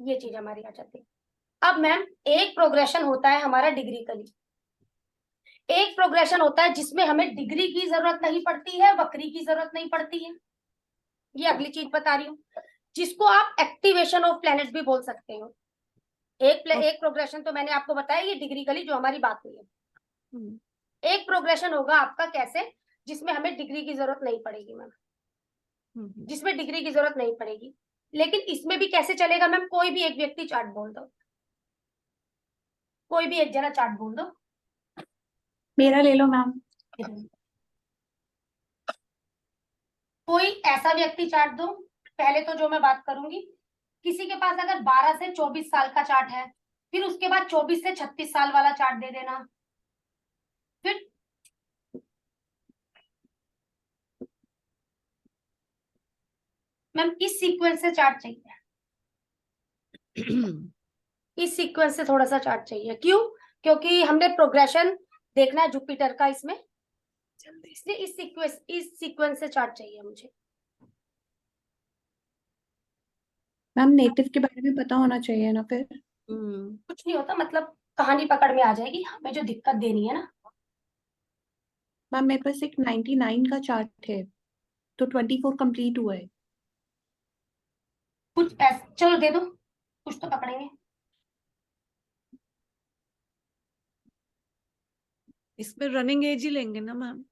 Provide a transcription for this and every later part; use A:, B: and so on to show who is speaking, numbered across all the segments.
A: ये चीज हमारी आ जाती है। अब मैम एक प्रोग्रेशन होता है हमारा डिग्रिकली, एक प्रोग्रेशन होता है जिसमें हमें डिग्री की जरूरत नहीं पड़ती है, वक्री की जरूरत नहीं पड़ती है। ये अगली चीज बता रही हूँ, जिसको आप एक्टिवेशन ऑफ प्लैनेट्स भी बोल सकते हो। एक प्रोग्रेशन तो मैंने आपको बताया, ये डिग्रिकली जो हमारी बात हुई है। एक प्रोग्रेशन होगा आपका कैसे, जिसमें हमें डिग्री की जरूरत नहीं पड़ेगी मैम, जिसमें डिग्री की जरूरत नहीं पड़ेगी। लेकिन इसमें भी कैसे चलेगा मैम, कोई भी एक व्यक्ति चार्ट बोल दो, कोई भी एक जना चार्ट बोल दो।
B: मेरा ले लो मैम।
A: कोई ऐसा व्यक्ति चार्ट दो। पहले तो जो मैं बात करूंगी, किसी के पास अगर 12 से 24 साल का चार्ट है, फिर उसके बाद 24 से 36 साल वाला चार्ट दे देना। फिर मैम इस सीक्वेंस से चार्ट चाहिए, इस सीक्वेंस से थोड़ा सा चार्ट चाहिए। क्यों? क्योंकि हमने प्रोग्रेशन देखना है जुपिटर का इसमें, इसलिए इस सीक्वेंस से चार्ट चाहिए मुझे।
B: मैम नेटिव के बारे में पता होना चाहिए ना फिर।
A: कुछ नहीं होता, मतलब कहानी पकड़ में आ जाएगी, हमें जो दिक्कत देनी है ना।
B: मैम मेरे पास एक 99 का चार्ट है, तो 24 कंप्लीट हुआ है।
A: कुछ ऐसा चलो दे दो, कुछ तो पकड़ेंगे।
C: इसमें रनिंग एज ही लेंगे ना मैम?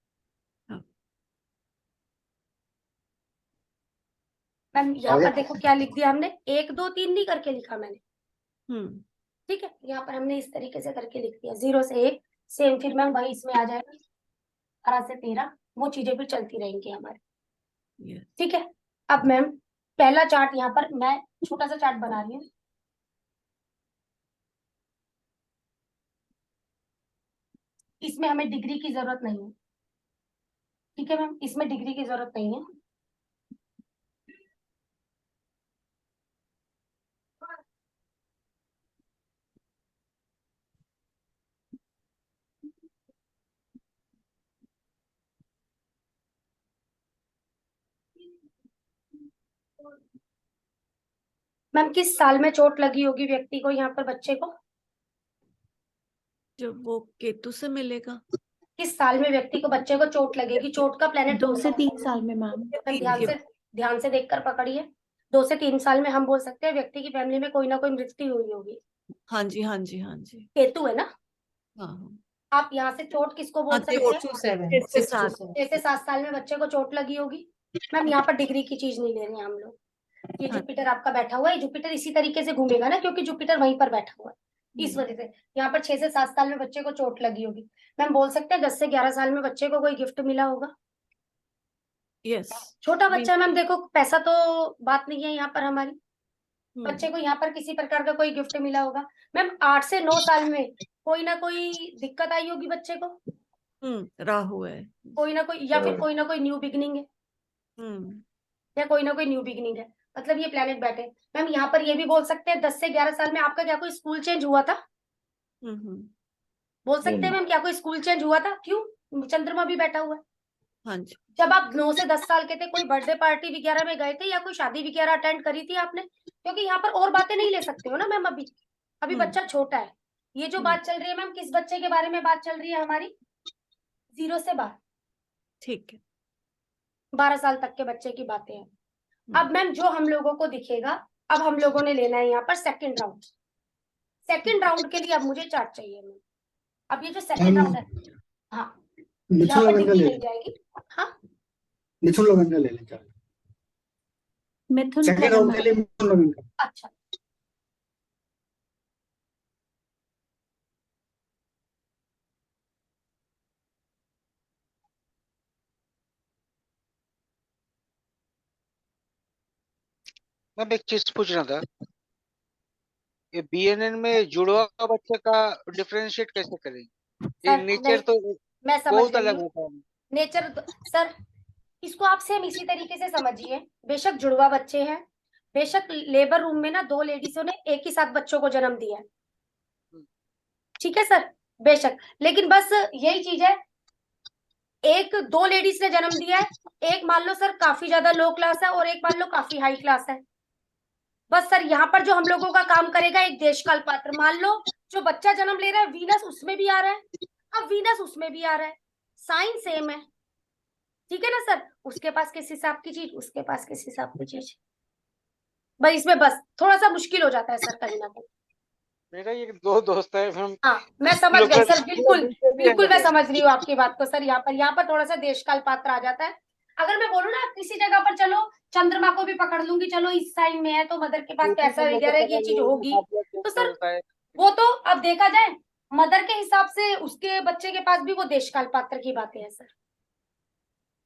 A: मैम यहाँ पर देखो क्या लिख दिया हमने, 1 2 3 नहीं करके लिखा मैंने। ठीक है, यहाँ पर हमने इस तरीके से करके लिख दिया, 0 से 1 सेम, फिर मैम वही इसमें आ जाएगा 12 से 13, वो चीजें भी चलती रहेंगी हमारी। ठीक है, अब मैम पहला चार्ट यहाँ पर मैं छोटा सा चार्ट बना रही हूँ। इसमें हमें डिग्री की जरूरत नहीं है। ठीक है मैम, इसमें डिग्री की जरूरत नहीं है। मैम किस साल में चोट लगी होगी व्यक्ति को, यहाँ पर बच्चे को?
C: जब वो केतु से मिलेगा।
A: किस साल में व्यक्ति को, बच्चे को चोट लगेगी? चोट का प्लेनेट
B: 2 से 3 साल में मैम।
A: ध्यान से देखकर पकड़िए। 2 से 3 साल में हम बोल सकते हैं व्यक्ति की फैमिली में कोई ना कोई मृत्यु हुई होगी।
C: हाँ जी हाँ जी हाँ जी।
A: केतु है ना?
C: हाँ
A: आप यहाँ से चोट किसको बोल सकते हैं? 6 से 7 साल में बच्चे को चोट लगी होगी। मैम यहाँ पर डिग्री की चीज नहीं ले रहे हैं हम लोग। ये जुपिटर आपका बैठा हुआ है, जुपिटर इसी तरीके से घूमेगा ना, क्योंकि जुपिटर वहीं पर बैठा हुआ है, इस वजह से यहाँ पर 6 से 7 साल में बच्चे को चोट लगी होगी। मैम बोल सकते हैं 10 से 11 साल में बच्चे को कोई गिफ्ट मिला होगा।
C: यस।
A: छोटा बच्चा है मैम, देखो पैसा तो बात नहीं है यहाँ पर हमारी, बच्चे को यहाँ पर किसी प्रकार का कोई गिफ्ट मिला होगा। मैम 8 से 9 साल में कोई ना कोई दिक्कत आई होगी बच्चे को,
C: राहु है
A: कोई ना कोई, या फिर कोई ना कोई न्यू बिगनिंग है, या कोई ना कोई न्यू बिगनिंग है, मतलब ये प्लेनेट बैठे। मैम यहाँ पर ये भी बोल सकते हैं 10 से 11 साल में आपका क्या कोई स्कूल चेंज हुआ था? बोल सकते हैं मैम क्या कोई स्कूल चेंज हुआ था? क्यों? चंद्रमा भी बैठा हुआ है।
C: हाँ जी।
A: जब आप 9 से 10 साल के थे, कोई बर्थडे पार्टी वगैरह में गए थे या कोई शादी वगैरह अटेंड करी थी आपने? क्योंकि यहाँ पर और बातें नहीं ले सकते हो ना मैम, अभी बच्चा छोटा है। ये जो बात चल रही है मैम, किस बच्चे के बारे में बात चल रही है हमारी? 0 से 12।
C: ठीक है,
A: 12 साल तक के बच्चे की बातें हैं। अब मैम जो हम लोगों को दिखेगा, अब हम लोगों ने लेना है यहाँ पर सेकंड राउंड। सेकंड राउंड के लिए अब मुझे चार्ट चाहिए मैम। अब ये जो सेकंड राउंड है, हाँ यहाँ पर डिग्री मिल जाएगी। हाँ
D: मिथुन लगन का ले लें चार्ट।
B: मिथुन
D: सेकंड राउंड के लिए मिथुन लगन का।
A: अच्छा,
E: मैं एक चीज पूछना था, ये बीएनएन में जुड़वा बच्चे का डिफरेंशिएट कैसे करेंगे? ये नेचर तो
A: मैं समझ
E: बहुत
A: रही
E: अलग
A: हूँ
E: होता है।
A: नेचर। सर इसको आप सेम इसी तरीके से समझिए, बेशक जुड़वा बच्चे हैं, बेशक लेबर रूम में ना 2 लेडीजों ने एक ही साथ बच्चों को जन्म दिया है, ठीक है सर, बेशक, लेकिन बस यही चीज है, एक 2 लेडीज ने जन्म दिया है, एक मान लो सर काफी ज्यादा लो क्लास है और एक मान लो काफी हाई क्लास है, बस सर यहाँ पर जो हम लोगों का काम करेगा एक देशकाल पात्र, मान लो जो बच्चा जन्म ले रहा है वीनस उसमें भी आ रहा है, अब वीनस उसमें भी आ रहा है, साइन सेम है, ठीक है ना सर, उसके पास किस हिसाब की चीज, उसके पास किस हिसाब की चीज, भाई इसमें बस थोड़ा सा मुश्किल हो जाता है सर कहीं ना कहीं।
E: मेरा ये दो दोस्त है, हम
A: हाँ मैं समझ
E: लोग
A: गई सर,
E: का
A: बिल्कुल
E: दूसरे भी
A: बिल्कुल मैं
E: angle है।
A: समझ रही हूँ आपकी बात को सर, यहाँ पर थोड़ा सा देशकाल पात्र आ जाता है। अगर मैं बोलूँ ना किसी जगह पर चलो चंद्रमा को भी पकड़ लूंगी, चलो इस साइन में है तो मदर के पास पैसा वगैरह ये चीज होगी, तो सर वो तो अब देखा जाए मदर के हिसाब से उसके बच्चे के पास भी वो देशकाल पात्र की बातें हैं सर,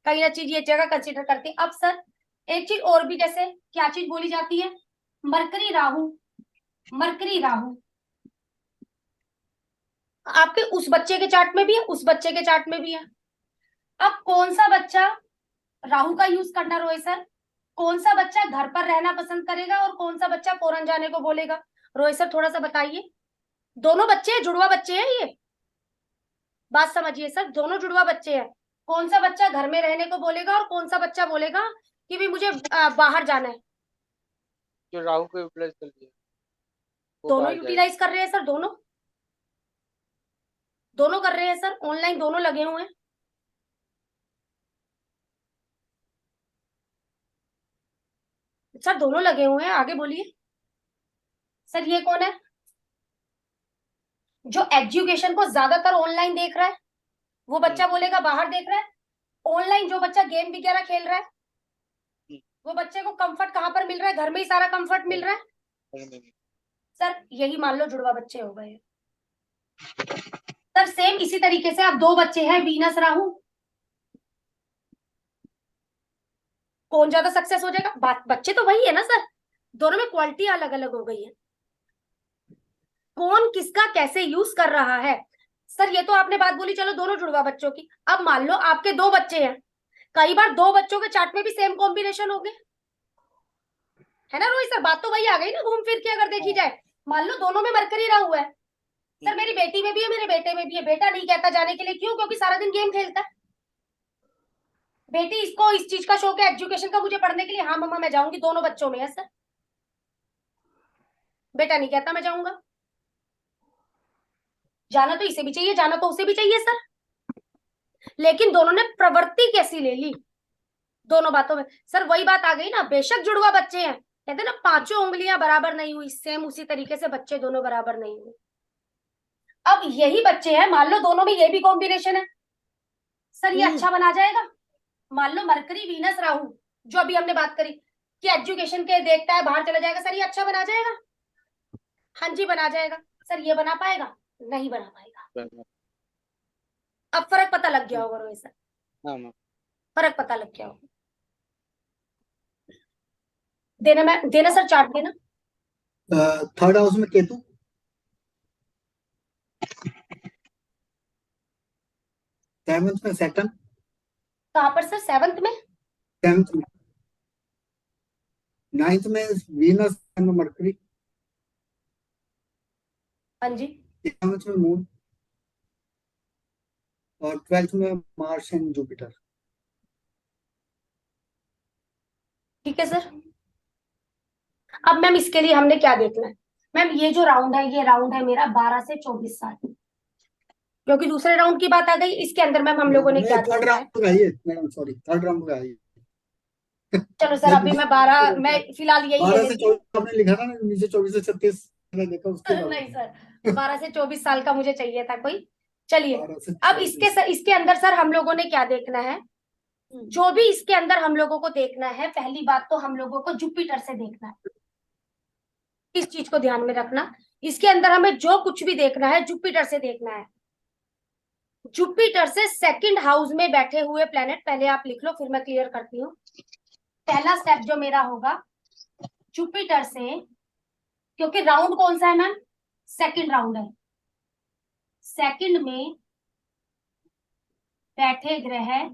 A: कहीं ना चीज ये जगह कंसिडर करती है। अब सर एक चीज और भी, जैसे क्या चीज बोली जाती है, मरकरी राहु, मरकरी राहु आपके उस बच्चे के चार्ट में भी है, उस बच्चे के चार्ट में भी है। अब कौन सा बच्चा राहु का यूज करना रोए सर, कौन सा बच्चा घर पर रहना पसंद करेगा और कौन सा बच्चा फॉरेन जाने को बोलेगा, रोए सर थोड़ा सा बताइए। दोनों बच्चे हैं, जुड़वा बच्चे हैं ये, बात समझिए सर, दोनों जुड़वा बच्चे हैं, कौन सा बच्चा घर में रहने को बोलेगा और कौन सा बच्चा बोलेगा कि भी मुझे बाहर जाना है।
E: जो राहु को यूटिलाइज कर लिया वो
A: दोनों
E: बाहर जाएगा।
A: यूटिलाइज कर रहे हैं सर, दोनों दोनों कर रहे हैं सर, ऑनलाइन दोनों लगे हुए हैं। सर दोनों लगे हुए हैं, आगे बोलिए सर। ये कौन है जो एजुकेशन को ज्यादातर ऑनलाइन देख रहा है, वो बच्चा बोलेगा बाहर देख रहा है। ऑनलाइन जो बच्चा गेम वगैरह खेल रहा है वो बच्चे को कंफर्ट कहाँ पर मिल रहा है, घर में ही सारा कंफर्ट मिल रहा है। सर यही मान लो जुड़वा बच्चे हो गए सर। सेम इसी तरीके से आप दो बच्चे हैं वीनस राहु, कौन ज्यादा सक्सेस हो जाएगा, बात बच्चे तो वही है ना सर, दोनों में क्वालिटी अलग अलग हो गई है, कौन किसका कैसे यूज कर रहा है। सर ये तो आपने बात बोली चलो दोनों जुड़वा बच्चों की, अब मान लो आपके दो बच्चे हैं, कई बार दो बच्चों के चार्ट में भी सेम कॉम्बिनेशन हो गए, है ना रोहित सर, बात तो वही आ गई ना घूम फिर के, अगर देखी जाए मान लो दोनों में मरकरी राहु है, सर मेरी बेटी में भी है मेरे बेटे में भी है, बेटा नहीं कहता जाने के लिए, क्यों, क्योंकि सारा दिन गेम खेलता है। बेटी इसको इस चीज का शौक है एजुकेशन का, मुझे पढ़ने के लिए, हाँ मम्मा मैं जाऊंगी, दोनों बच्चों में है सर, बेटा नहीं कहता मैं जाऊंगा। जाना तो इसे भी चाहिए, जाना तो उसे भी चाहिए सर, लेकिन दोनों ने प्रवृत्ति कैसी ले ली दोनों बातों में। सर वही बात आ गई ना, बेशक जुड़वा बच्चे हैं, कहते हैं ना पांचों उंगलियां बराबर नहीं हुई, सेम उसी तरीके से बच्चे दोनों बराबर नहीं हुए। अब यही बच्चे हैं, मान लो दोनों में ये भी कॉम्बिनेशन है, सर ये अच्छा बना जाएगा। मान लो मरकरी वीनस राहु जो अभी हमने बात करी कि एजुकेशन के देखता है बाहर चला जाएगा, सर ये अच्छा बना जाएगा, हाँ जी बना जाएगा। सर ये बना पाएगा, नहीं बना पाएगा। अब फर्क पता लग गया होगा रोहित सर, फर्क पता लग गया होगा। देना सर चार्ट देना।
D: थर्ड हाउस में केतु, सेवंथ में सैटर्न,
A: कहाँ पर सर, सेवंथ में,
D: टेंथ में, नाइन्थ में वीनस एंड मरकरी,
A: हाँ जी
D: 11th में मून और 12th में मार्स एंड जुपिटर।
A: ठीक है सर। अब मैम इसके लिए हमने क्या देखना है, मैम ये जो राउंड है ये राउंड है मेरा 12 से 24 साल, क्योंकि दूसरे राउंड की बात आ गई, इसके अंदर मैम हम लोगों ने क्या
D: थर्ड
A: देखना है।
D: राउंड का है मैडम, सॉरी थर्ड राउंड का है।
A: चलो सर अभी मैं 12, मैं फिलहाल यही ले
D: 12 से
A: लेती हूँ।
D: 24 आपने लिखा था ना, नीचे 24 से 36 मैंने देखा उसके बाद।
A: नहीं सर 12 से 24 साल का मुझे चाहिए था कोई। चलिए
D: 12 से
A: अब
D: 24।
A: इसके अंदर सर हम लोगों ने क्या देखना है, जो भी इसके अंदर हम लोगों को देखना है, पहली बात तो हम लोगों को जुपिटर से देखना है, इस चीज को ध्यान में रखना, इसके अंदर हमें जो कुछ भी देखना है जुपिटर से देखना है। जुपिटर से सेकंड हाउस में बैठे हुए प्लेनेट, पहले आप लिख लो फिर मैं क्लियर करती हूँ। पहला स्टेप जो मेरा होगा जुपिटर से, क्योंकि राउंड कौन सा है मैम, सेकंड राउंड है, सेकंड में बैठे ग्रह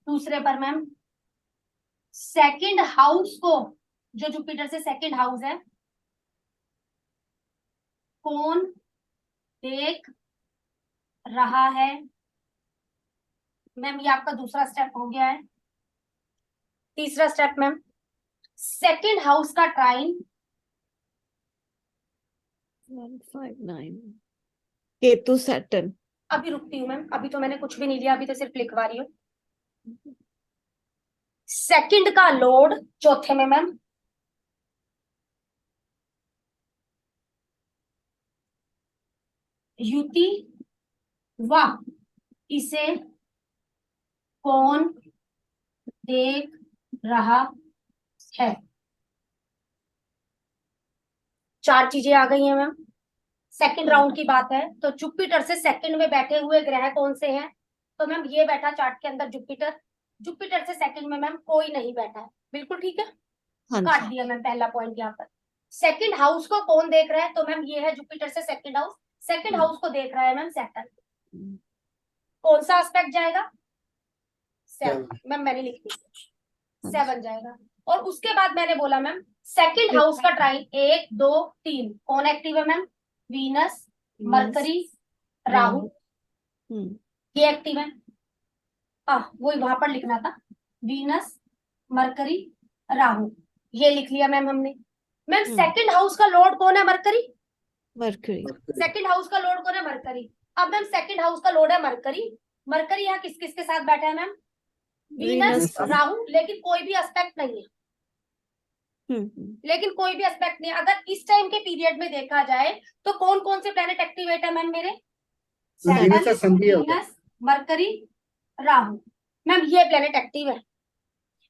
A: दूसरे पर मैम सेकंड हाउस को, जो जुपिटर से सेकंड हाउस है, कौन देख रहा है। मैम ये आपका दूसरा स्टेप हो गया है, तीसरा स्टेप मैम, सेकंड हाउस का ट्राइन
C: 159 केतु सैटर्न।
A: अभी रुकती हूँ मैम, अभी तो मैंने कुछ भी नहीं लिया, अभी तो सिर्फ लिखवा रही हूँ। सेकंड का लोड चौथे में मैम, युति वाह इसे कौन देख रहा है। चार चीजें आ गई हैं मैम। सेकंड राउंड की बात है तो जुपिटर से सेकंड में बैठे हुए ग्रह कौन से हैं, तो मैम ये बैठा चार्ट के अंदर जुपिटर, जुपिटर से सेकंड में मैम कोई नहीं बैठा है, बिल्कुल ठीक है,
C: हाँ
A: काट
C: जी।
A: दिया मैम पहला पॉइंट यहाँ पर। सेकंड हाउस को कौन देख रहा है, तो मैम ये है जुपिटर से सेकंड हाउस, सेकंड हाउस को देख रहा है मैम सैटर्न। कौन सा एस्पेक्ट जाएगा, 7 मैम मैंने लिख दी 7 जाएगा। और उसके बाद मैंने बोला मैम सेकंड हाउस का ट्राइन 1 2 3 कौन एक्टिव है मैम, वीनस मरकरी राहु, ये एक्टिव है। वही वहां पर लिखना था, वीनस मरकरी राहु, ये लिख लिया मैम हमने। मैम सेकंड हाउस का लॉर्ड कौन है, मरकरी,
C: मरकरी।
A: सेकंड हाउस का लॉर्ड कौन है, मरकरी। अब मैम सेकंड हाउस का लॉर्ड है मरकरी, मरकरी यहाँ किस किस के साथ बैठा है मैम, वीनस राहु, लेकिन कोई भी एस्पेक्ट नहीं है, लेकिन कोई भी एस्पेक्ट नहीं है। अगर इस टाइम के पीरियड में देखा जाए तो कौन कौन से प्लेनेट एक्टिवेट है मैम मेरे, वीनस मरकरी राहु, मैम ये प्लेनेट एक्टिव है।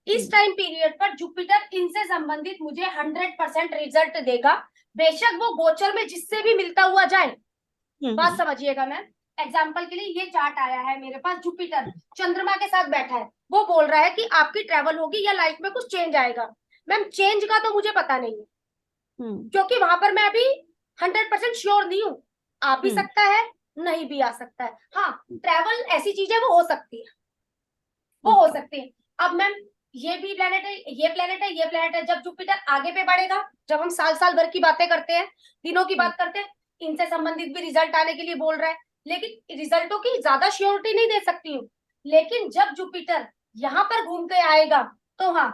A: इस टाइम पीरियड पर जुपिटर इनसे संबंधित मुझे 100% रिजल्ट देगा, बेशक वो गोचर में जिससे भी मिलता हुआ जाए। बात समझिएगा मैम, एग्जाम्पल के लिए ये चार्ट आया है मेरे पास, जुपिटर चंद्रमा के साथ बैठा है, वो बोल रहा है कि आपकी ट्रेवल होगी या लाइफ में कुछ चेंज आएगा। मैम चेंज का तो मुझे पता नहीं है, क्योंकि वहां पर मैं अभी 100% श्योर नहीं हूँ, आ भी सकता है नहीं भी आ सकता है। हाँ ट्रेवल ऐसी चीज है वो हो सकती है, वो हो सकती है। अब मैम ये भी प्लेनेट है, ये प्लेनेट है, ये प्लेनेट है, जब जुपिटर आगे पे बढ़ेगा, जब हम साल साल भर की बातें करते हैं, दिनों की बात करते हैं, इनसे संबंधित भी रिजल्ट आने के लिए बोल रहा है, लेकिन रिजल्टों की ज्यादा श्योरिटी नहीं दे सकती हूँ। लेकिन जब जुपिटर यहाँ पर घूम के आएगा तो हाँ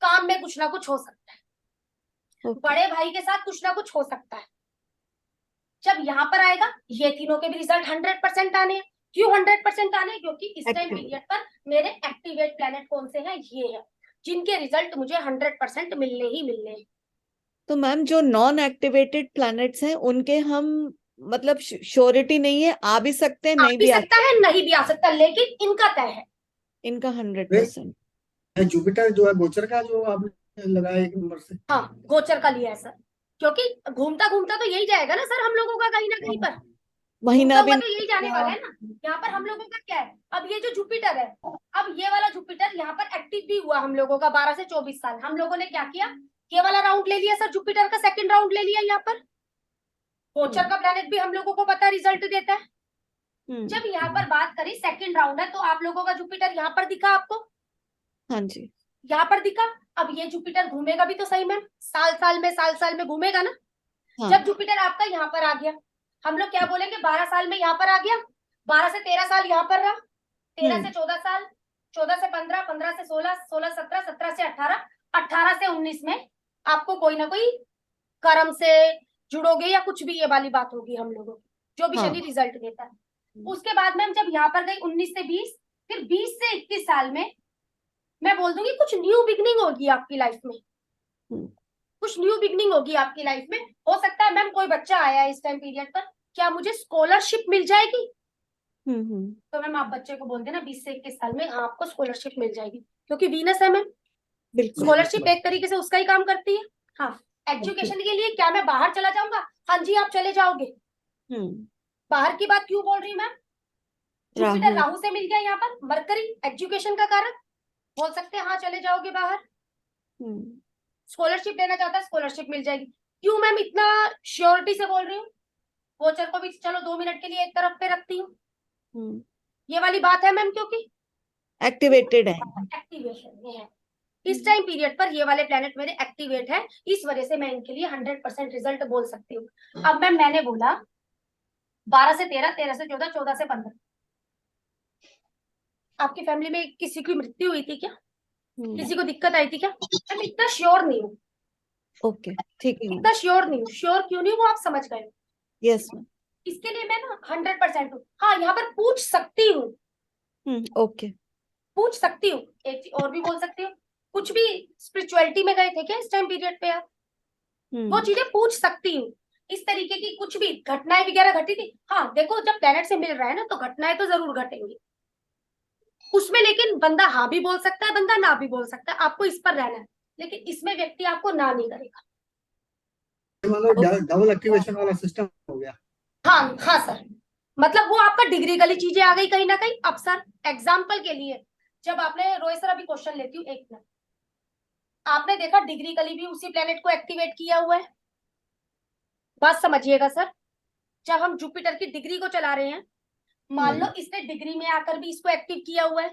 A: काम में कुछ ना कुछ हो सकता है, बड़े भाई के साथ कुछ ना कुछ हो सकता है। जब यहाँ पर आएगा ये तीनों के भी रिजल्ट 100% आने हैं। क्यों 100% आने, क्योंकि इस टाइम पीरियड पर मेरे एक्टिवेट प्लेनेट कौन से हैं, ये है जिनके रिजल्ट मुझे 100% मिलने ही मिलने हैं।
C: तो मैम जो नॉन एक्टिवेटेड प्लैनेट्स हैं उनके हम मतलब श्योरिटी नहीं है, आ भी सकते हैं
A: आ
C: नहीं
A: भी
C: भी आ
A: सकता है नहीं भी आ सकता, लेकिन इनका तय है,
C: इनका 100%।
D: जुपिटर जो है गोचर का जो आपने लगाया 1 नंबर से,
A: हाँ गोचर का लिया है सर, क्योंकि घूमता घूमता तो यही जाएगा ना सर हम लोगों का कहीं ना कहीं पर,
C: महीना भी
A: तो यही जाने वाला है ना। यहाँ पर हम लोगों का क्या है, अब ये जो जुपिटर है, अब ये वाला जुपिटर यहाँ पर एक्टिव भी हुआ हम लोगों का 12 से 24 साल, हम लोगों ने क्या किया, ये वाला राउंड ले लिया सर, जुपिटर का सेकंड राउंड ले लिया यहाँ पर। गोचर का प्लैनेट भी हम लोगों को पता रिजल्ट देता है। जब यहाँ पर बात करी सेकंड राउंड है, तो आप लोगों का जुपिटर यहाँ पर दिखा आपको,
C: हाँ जी
A: यहाँ पर दिखा। अब ये जुपिटर घूमेगा भी तो सही मैम, साल साल में घूमेगा ना।
C: हाँ।
A: जब जुपिटर आपका यहाँ पर आ गया, हम लोग क्या बोलेंगे, 12 साल में यहाँ पर आ गया, 12 से 13 साल यहाँ पर रहा, 13 से 14 साल, 14 से 15, 15 से 16, 16 17, 17 से 18, 18 से 19 में आपको कोई ना कोई कर्म से जुड़ोगे या कुछ भी, ये वाली बात होगी हम लोगों की, जो भी शनि रिजल्ट देता है। उसके बाद मैम जब यहाँ पर गई 19 से 20, फिर 20 से 21 साल में मैं बोल दूंगी कुछ न्यू बिगनिंग होगी आपकी लाइफ में, कुछ न्यू बिगनिंग होगी आपकी लाइफ में। हो सकता है मैम कोई बच्चा आया है इस टाइम पीरियड पर, क्या मुझे स्कॉलरशिप मिल जाएगी, तो मैम आप बच्चे को बोल देना 20 से 21 साल में आपको स्कॉलरशिप मिल जाएगी, क्योंकि वीनस है मैम, स्कॉलरशिप एक तरीके से उसका ही काम करती है। हाँ एजुकेशन के लिए क्या मैं बाहर चला जाऊंगा, हाँ जी आप चले जाओगे। बाहर की बात क्यों बोल रही हूँ मैम, जुपिटर राहु से मिल गया यहाँ पर, मरकरी एजुकेशन का कारण, बोल सकते हैं हाँ चले जाओगे बाहर। स्कॉलरशिप लेना चाहता है, स्कॉलरशिप मिल जाएगी। क्यों मैम इतना श्योरिटी से बोल रही हूँ, वोचर को भी चलो 2 मिनट के लिए एक तरफ पे रखती हूँ, ये वाली बात है मैम, क्योंकि
C: एक्टिवेटेड है,
A: एक्टिवेशन ये है इस टाइम पीरियड पर, ये वाले प्लेनेट मेरे एक्टिवेट है, इस वजह से मैं इनके लिए 100% रिजल्ट बोल सकती हूँ। अब मैम मैंने बोला 12 से 13, 13 से 14, 14 से 15, आपकी फैमिली में किसी की मृत्यु हुई थी क्या, किसी को दिक्कत आई थी क्या? मैं इतना श्योर नहीं हूँ,
C: ओके ठीक है मैम।
A: इतना श्योर नहीं हूँ। श्योर क्यों नहीं हूँ वो आप समझ गए हो।
C: Yes ma'am.
A: इसके लिए मैं ना 100% हूँ। हाँ, यहाँ पर पूछ सकती हूँ,
C: ओके।
A: पूछ सकती हूँ। एक चीज और भी बोल सकती हूँ, कुछ भी स्पिरिचुअलिटी में गए थे क्या इस टाइम पीरियड पे आप? वो चीजें पूछ सकती हूँ। इस तरीके की कुछ भी घटनाएं वगैरह घटी थी, हाँ देखो जब प्लेनेट से मिल रहा है ना तो घटनाएं तो जरूर घटेंगी उसमें, लेकिन बंदा हाँ भी बोल सकता है, बंदा ना भी बोल सकता है, आपको इस पर रहना है। लेकिन इसमें व्यक्ति आपको ना नहीं करेगा।
D: मतलब डबल एक्टिवेशन वाला सिस्टम हो गया।
A: हाँ हाँ सर, मतलब वो आपका डिग्रिकली चीजें आ गई कहीं ना कहीं। अब सर एग्जाम्पल के लिए, जब आपने रोहित सर अभी क्वेश्चन लेती हूँ एक मिनट, आपने देखा डिग्रिकली भी उसी प्लेनेट को एक्टिवेट किया हुआ है। बात समझिएगा सर, जब हम जुपिटर की डिग्री को चला रहे हैं, मान लो इसने डिग्री में आकर भी इसको एक्टिव किया हुआ है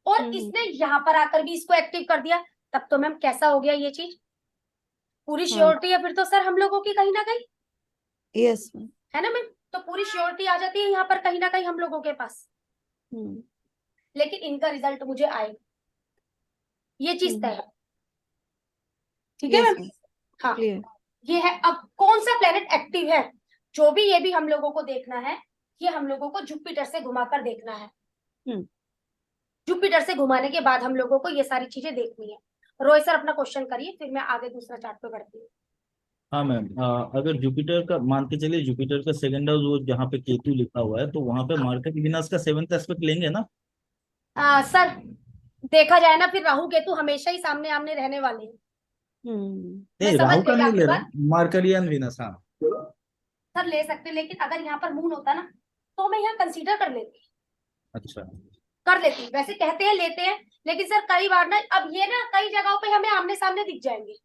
A: और इसने यहाँ पर आकर भी इसको एक्टिव कर दिया, तब तो मैम कैसा हो गया ये चीज? पूरी श्योरिटी है फिर तो सर हम लोगों की कहीं ना कहीं।
C: Yes ma'am.
A: है ना मैम? तो पूरी श्योरिटी आ जाती है यहाँ पर कहीं ना कहीं हम लोगों के पास। लेकिन इनका रिजल्ट मुझे आएगा, ये चीज तय है। ठीक है मैम? हाँ, ये है। अब कौन सा प्लेनेट एक्टिव है, जो भी ये भी हम लोगों को देखना है, ये हम लोगों को जुपिटर से घुमाकर देखना है। जुपिटर से घुमाने के बाद हम लोगों को ये सारी चीजें देखनी है। रोहित सर अपना क्वेश्चन करिए, फिर मैं आगे दूसरा चार्ट पे बढ़ती हूँ।
F: हाँ मैम, अगर जुपिटर का मान के चलिए, जुपिटर का सेकंड हाउस वो जहाँ पे केतु लिखा हुआ है, तो वहां पे मार्केट विनाश का 7th एस्पेक्ट लेंगे ना?
A: सर देखा जाए ना, फिर राहु केतु हमेशा ही सामने आमने रहने वाले हैं। मैं
F: नहीं,
A: समझ
F: राहु का
A: गई
F: नहीं
A: आपकी
F: ले रहा
A: बात।
F: हूँ, मार्करियन विनाश। हाँ
A: सर ले सकते, लेकिन अगर यहाँ पर मून होता ना तो मैं यहाँ कंसीडर कर लेती,
F: अच्छा।
A: कर लेती। वैसे कहते हैं लेते हैं, लेकिन सर कई बार ना, अब ये ना कई जगहों पे हमें आमने सामने दिख जाएंगे,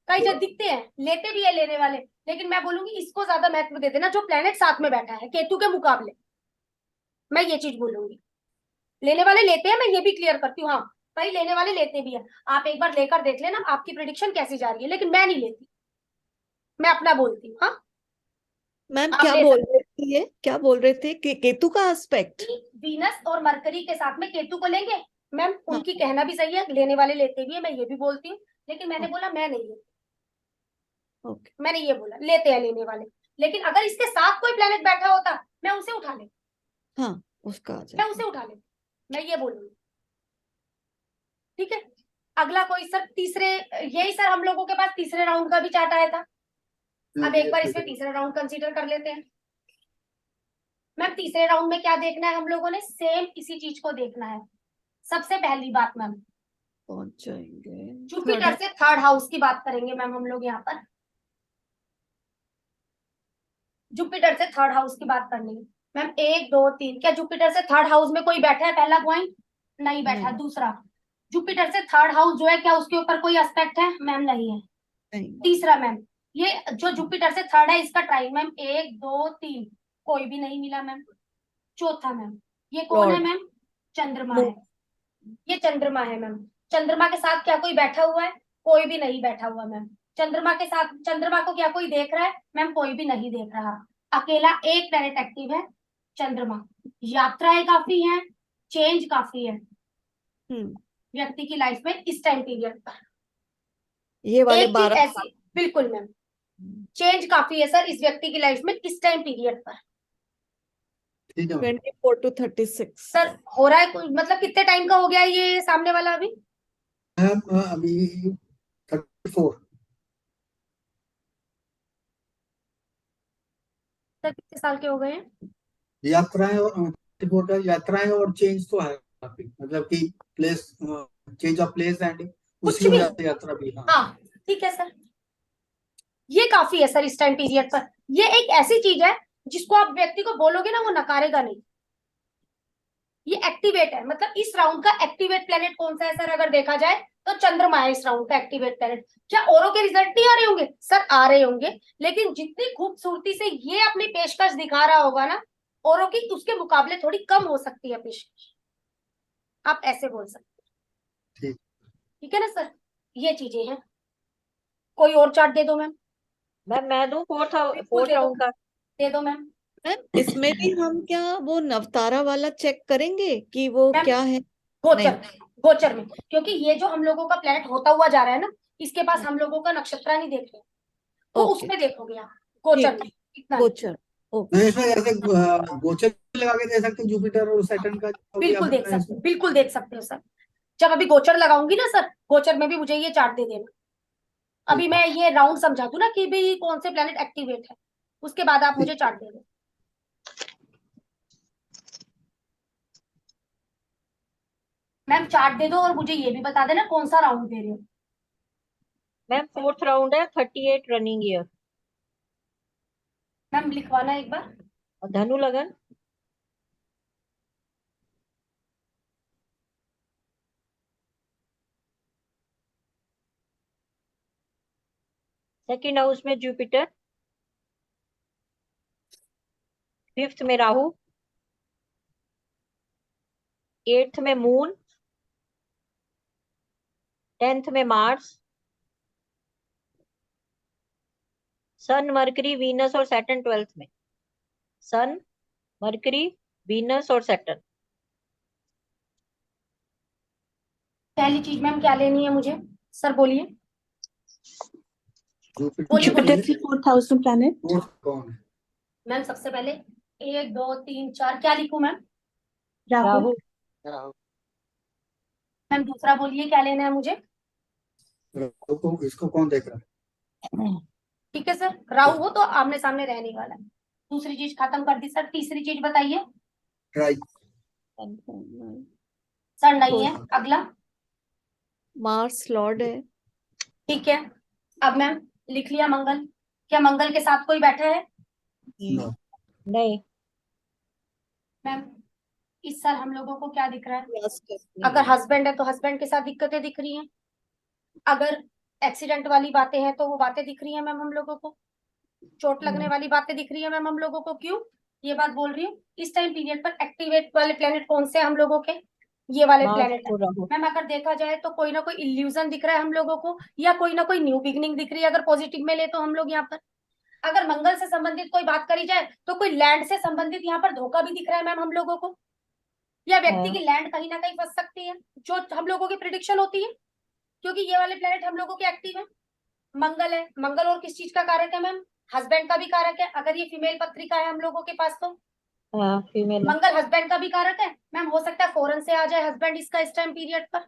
A: कई जगह दिखते हैं, लेते भी है लेने वाले। लेकिन मैं बोलूंगी इसको ज्यादा महत्व दे देना जो प्लेनेट साथ में बैठा है केतु के मुकाबले, मैं ये चीज बोलूंगी। लेने वाले लेते हैं, मैं ये भी क्लियर करती हूँ। हाँ, कई लेने वाले लेते भी है, आप एक बार लेकर देख लेना आपकी प्रिडिक्शन कैसी जा रही है। लेकिन मैं नहीं लेती, मैं अपना बोलती हूँ। हाँ
C: मैम
A: आप
C: क्या
A: ले
C: बोल
A: सकते
C: रहे थे, ये क्या बोल रहे थे कि केतु का एस्पेक्ट?
A: वीनस और मरकरी के साथ में केतु को लेंगे मैम, उनकी कहना भी सही है, लेने वाले लेते भी है, मैं ये भी बोलती हूँ। लेकिन मैंने बोला मैं नहीं लेती,
C: ओके।
A: मैंने ये बोला लेते हैं लेने वाले। लेकिन अगर इसके साथ कोई प्लेनेट बैठा होता मैं उसे उठा लेती,
C: हाँ उसका आ
A: मैं
C: जाए।
A: उसे उठा लेती, मैं ये बोलूंगी। ठीक है, अगला कोई सर तीसरे, यही सर हम लोगों के पास तीसरे राउंड का भी चार्ट आया था। अब एक बार इसमें तीसरा राउंड कंसीडर कर लेते हैं। मैम तीसरे राउंड में क्या देखना है हम लोगों ने? सेम इसी चीज को देखना है। सबसे पहली बात मैम,
C: पहुंच जाएंगे
A: जुपिटर से थर्ड हाउस की बात करेंगे मैम हम लोग यहाँ पर। जुपिटर से थर्ड हाउस की बात करनी है मैम। 1 2 3, क्या जुपिटर से थर्ड हाउस में कोई बैठा है? पहला पॉइंट, नहीं बैठा।
C: नहीं।
A: दूसरा, जुपिटर से थर्ड हाउस जो है क्या उसके ऊपर कोई एस्पेक्ट है? मैम नहीं है।
C: नहीं।
A: तीसरा मैम, ये जो जुपिटर से थर्ड है इसका ट्राइन मैम 1 2 3, कोई भी नहीं मिला मैम। चौथा मैम, ये कौन है मैम? चंद्रमा है, ये चंद्रमा है मैम। चंद्रमा के साथ क्या कोई बैठा हुआ है? कोई भी नहीं बैठा हुआ मैम। चंद्रमा के साथ, चंद्रमा को क्या कोई देख रहा है? मैम कोई भी नहीं देख रहा। अकेला एक प्लैनेट एक्टिव है, चंद्रमा। यात्राएं काफी हैं, चेंज काफी है व्यक्ति की लाइफ में इस टाइम पीरियड पर।
C: ये वाले
A: एक चीज
C: 12
A: ऐसी, बिल्कुल मैम, चेंज काफी है सर इस व्यक्ति की लाइफ में इस टाइम पीरियड पर।
D: ठीक है
C: 24 to 36
A: सर हो रहा है मतलब कितने टाइम का हो गया है ये सामने वाला अभी?
D: मैम। अभी 34।
A: सर कितने साल के हो गए हैं?
D: यात्राएं और 34 का यात्राएं और चेंज तो है काफी, मतलब कि place, change of place and
A: कुछ
D: उसकी
A: भी,
D: वजह से यात्रा भी। हाँ
A: हाँ ठीक है सर, ये काफी है सर इस टाइम पीरियड पर। ये एक ऐसी चीज है जिसको आप व्यक्ति को बोलोगे ना वो नकारेगा नहीं। ये एक्टिवेट है, मतलब इस राउंड का एक्टिवेट प्लेनेट कौन सा है सर? अगर देखा जाए तो चंद्रमा है इस राउंड का एक्टिवेट प्लेनेट। क्या औरों के रिजल्ट नहीं आ रहे होंगे? सर आ रहे होंगे, लेकिन जितनी खूबसूरती से ये अपनी पेशकश दिखा रहा होगा ना, औरों की उसके मुकाबले थोड़ी कम हो सकती है पेशकश, आप ऐसे बोल सकते हैं। ठीक है ना सर, ये चीजें हैं। कोई और चार्ट दे दो मैम।
G: मैं दूं फोर्थ
A: दे दो,
G: राउंड का?
A: दे दो मैम।
C: मैम इसमें भी हम क्या वो नवतारा वाला चेक करेंगे कि वो
A: मैम,
C: क्या है?
A: गोचर, गोचर में, क्योंकि ये जो हम लोगों का प्लेनेट होता हुआ जा रहा है ना, इसके पास हम लोगों का नक्षत्र नहीं देख रहे, तो
C: ओके,
A: उसमें देखोगे आप गोचर
C: ठीक
A: में,
C: है,
A: इतना नहीं।
C: गोचर, ओके,
D: नहीं इसमें जैसे गोचर लगा के दे सकते हैं जुपिटर और सैटर्न का जो भी
A: बिल्कुल देख
D: अपना है
A: सकते हो, बिल्कुल देख सकते हो सर। जब अभी गोचर लगाऊंगी ना सर, गोचर में भी मुझे ये चार्ट दे देना। अभी मैं ये राउंड समझा दूं ना कि भाई कौन से प्लेनेट एक्टिवेट है, उसके बाद आप मुझे चार्ट दे दो। मैम चार्ट दे दो और मुझे ये भी बता देना कौन सा राउंड दे रहे हो।
G: मैम 4th राउंड है, 38 रनिंग ईयर।
A: मैम लिखवाना एक बार।
G: और धनु लगन। सेकंड हाउस में जुपिटर, 5th में राहु, 8th में मून, 10th में मार्स, सन मरकरी वीनस और सैटर्न 12th में। सन, मरकरी, वीनस और सैटर्न।
A: पहली चीज मैम क्या लेनी है मुझे, सर बोलिए।
D: जुपिटर
A: बोलिए
B: जुपिटर
A: बोलिए।
B: की 4th हाउस में प्लैनेट
D: फोर्थ कौन है?
A: मैम सबसे पहले 1 2 3 4 क्या लिखूं मैम।
B: राहु।
G: राहु।
E: राहु।
A: मैम दूसरा बोलिए क्या लेना है मुझे।
D: राहु को इसको कौन देख रहा है?
A: ठीक है सर, राहु हो तो आमने सामने रहने वाला है। दूसरी चीज खत्म कर दी सर, तीसरी चीज बताइए।
D: ट्राई
A: सर नहीं है, अगला।
C: मार्स लॉर्ड है,
A: ठीक है, अब मैम लिख लिया मंगल। क्या मंगल के साथ कोई बैठा है।
D: नो
G: नहीं।
A: मैम इस साल हम लोगों को क्या दिख रहा है।
C: Last
A: अगर हस्बैंड है तो हस्बैंड के साथ दिक्कतें दिख रही हैं, अगर एक्सीडेंट वाली बातें हैं तो वो बातें दिख रही हैं मैम हम लोगों को, चोट लगने वाली बातें दिख रही है मैम हम लोगों को। क्यों ये बात बोल रही हूँ, इस टाइम पीरियड पर एक्टिवेट वाले प्लेनेट कौन से हैं हम लोगों के, ये वाले
G: मार्स
A: प्लेनेट है
G: और राहु।
A: मैम। अगर देखा जाए तो कोई ना कोई इल्यूजन दिख रहा है हम लोगों को, या कोई ना कोई न्यू बिगनिंग दिख रही है, अगर पॉजिटिव में ले तो हम लोग यहाँ पर। अगर मंगल से संबंधित कोई बात करी जाए तो कोई लैंड से संबंधित यहाँ पर धोखा भी दिख रहा है मैम हम लोगों को, या व्यक्ति की लैंड कहीं ना कहीं फंस सकती है, जो हम लोगों की प्रिडिक्शन होती है, क्योंकि ये वाले प्लेनेट हम लोगों के एक्टिव है। मंगल है, मंगल और किस चीज का कारक है मैम, हस्बैंड का भी कारक है। अगर ये फीमेल पत्रिका है हम लोगों के पास तो
G: हाँ, फीमेल।
A: मंगल हस्बैंड का भी कारक है मैम। हो सकता है फॉरेन से आ जाए हस्बैंड इसका इस टाइम पीरियड पर,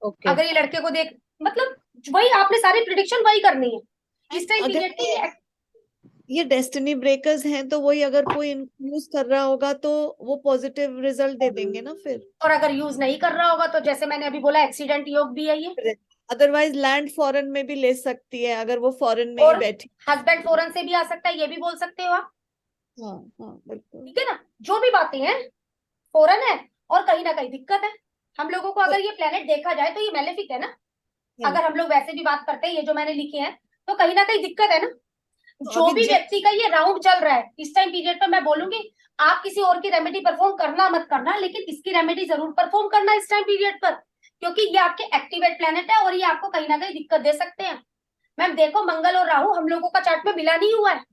G: ओके।
A: अगर ये लड़के को देख, मतलब वही आपने सारी प्रिडिक्शन वही करनी है इस टाइम
C: अगर
A: पीरियड के लिए।
C: ये डेस्टिनी ब्रेकर्स हैं तो वही, अगर कोई यूज कर रहा होगा तो वो पॉजिटिव रिजल्ट दे देंगे ना फिर।
A: और अगर यूज नहीं कर रहा होगा तो जैसे मैंने अभी बोला एक्सीडेंट योग भी है ये,
C: अदरवाइज लैंड फॉरेन में भी ले सकती है अगर वो फॉरेन में ही
A: और
C: बैठी।
A: हस्बैंड फॉरेन से भी आ सकता है, ये भी बोल सकते हो आप।
C: हाँ हाँ बिल्कुल।
A: ठीक है ना, जो भी बातें हैं फॉरेन है और कहीं ना कहीं दिक्कत है हम लोगों को। अगर ये प्लेनेट देखा जाए तो ये मेलेफिक है ना, अगर हम लोग वैसे भी बात करते हैं ये जो मैंने लिखे हैं तो कहीं ना कहीं दिक्कत है ना। जो
C: अभी
A: भी व्यक्ति का ये राउंड चल रहा है इस टाइम पीरियड पर, मैं बोलूंगी आप किसी और की रेमेडी परफॉर्म करना मत करना, लेकिन इसकी रेमेडी जरूर परफॉर्म करना इस टाइम पीरियड पर, क्योंकि ये आपके एक्टिवेट प्लेनेट है और ये आपको कहीं ना कहीं दिक्कत दे सकते हैं। मैम देखो मंगल और राहु हम लोगों का चार्ट में मिला नहीं हुआ है,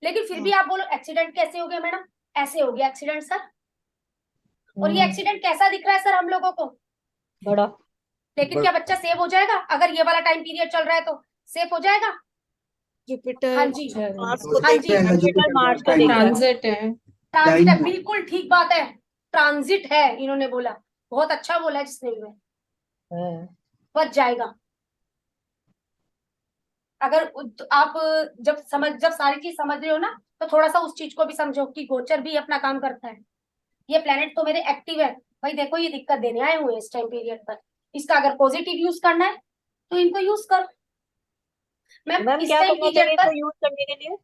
A: लेकिन फिर भी आप बोलो एक्सीडेंट कैसे हो गया मैडम, ऐसे हो गया एक्सीडेंट सर। और ये एक्सीडेंट कैसा दिख रहा है सर हम लोगों को,
G: बड़ा।
A: लेकिन क्या बच्चा सेव हो जाएगा, अगर ये वाला टाइम पीरियड चल रहा है तो सेफ हो जाएगा।
C: जुपिटर
A: हाँ जी,
C: मार्स को
A: हाँ
C: देख
A: जी,
G: जुपिटर मार्स को देख रहा है।
B: ट्रांजिट है।
A: ट्रांजिट है,
D: Time-
A: बिल्कुल ठीक बात है, ट्रांजिट है इन्होंने बोला, बहुत अच्छा बोला है जिसने भी,
G: हाँ।
A: बच जाएगा। अगर आप जब सारी चीज समझ रहे हो ना तो थोड़ा सा उस चीज को भी समझो कि गोचर भी अपना काम करता है। ये प्लेनेट तो मेरे एक्टिव है भाई, देखो ये दिक्कत देने आए हुए हैं इस टाइम पीरियड पर, इसका अगर पॉजिटिव यूज करना है तो इनको यूज करो मैम।
G: मैम
A: इस
G: क्या
A: टाइम
G: करना
A: पीरियड
G: चाहिए
A: पर
G: इसको यूज करने के लिए?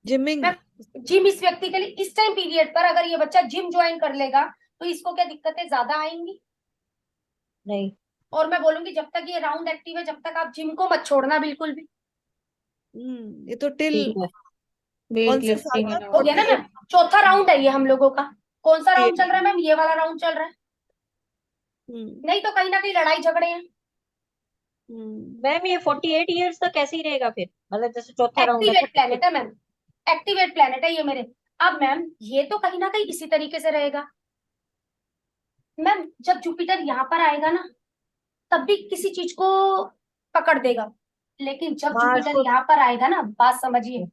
C: जिमिंग।
A: मैम जिम इस व्यक्ति के लिए इस टाइम पीरियड पर, अगर ये बच्चा जिम ज्वाइन कर लेगा तो इसको क्या दिक्कतें ज्यादा आएंगी।
G: नहीं।
A: और मैं बोलूंगी जब तक ये राउंड एक्टिव है जब तक आप जिम को मत छोड़ना बिल्कुल भी।
C: ये तो टिल
G: ठीक है।
C: कौन से साल
B: वेट
C: तक?
A: हो गया ना मैम, चौथा राउंड है ये हम लोगों का। कौन सा राउंड चल रहा है मैम, ये वाला राउंड चल रहा है, नहीं तो कहीं ना कहीं लड़ाई झगड़े हैं।
G: मैम ये 48 ईयर्स तक कैसे ही रहेगा फिर, मतलब जैसे चौथा राउंड है
A: एक्टिवेट प्लेनेट है मैम, एक्टिवेट प्लेनेट है ये मेरे। अब मैम ये तो कहीं ना कहीं इसी तरीके से रहेगा, मैम जब जुपिटर यहाँ पर आएगा ना तब भी किसी चीज को पकड़ देगा, लेकिन जब
G: मार्स
A: जुपिटर
G: को
A: यहाँ पर आएगा ना, बात समझिए,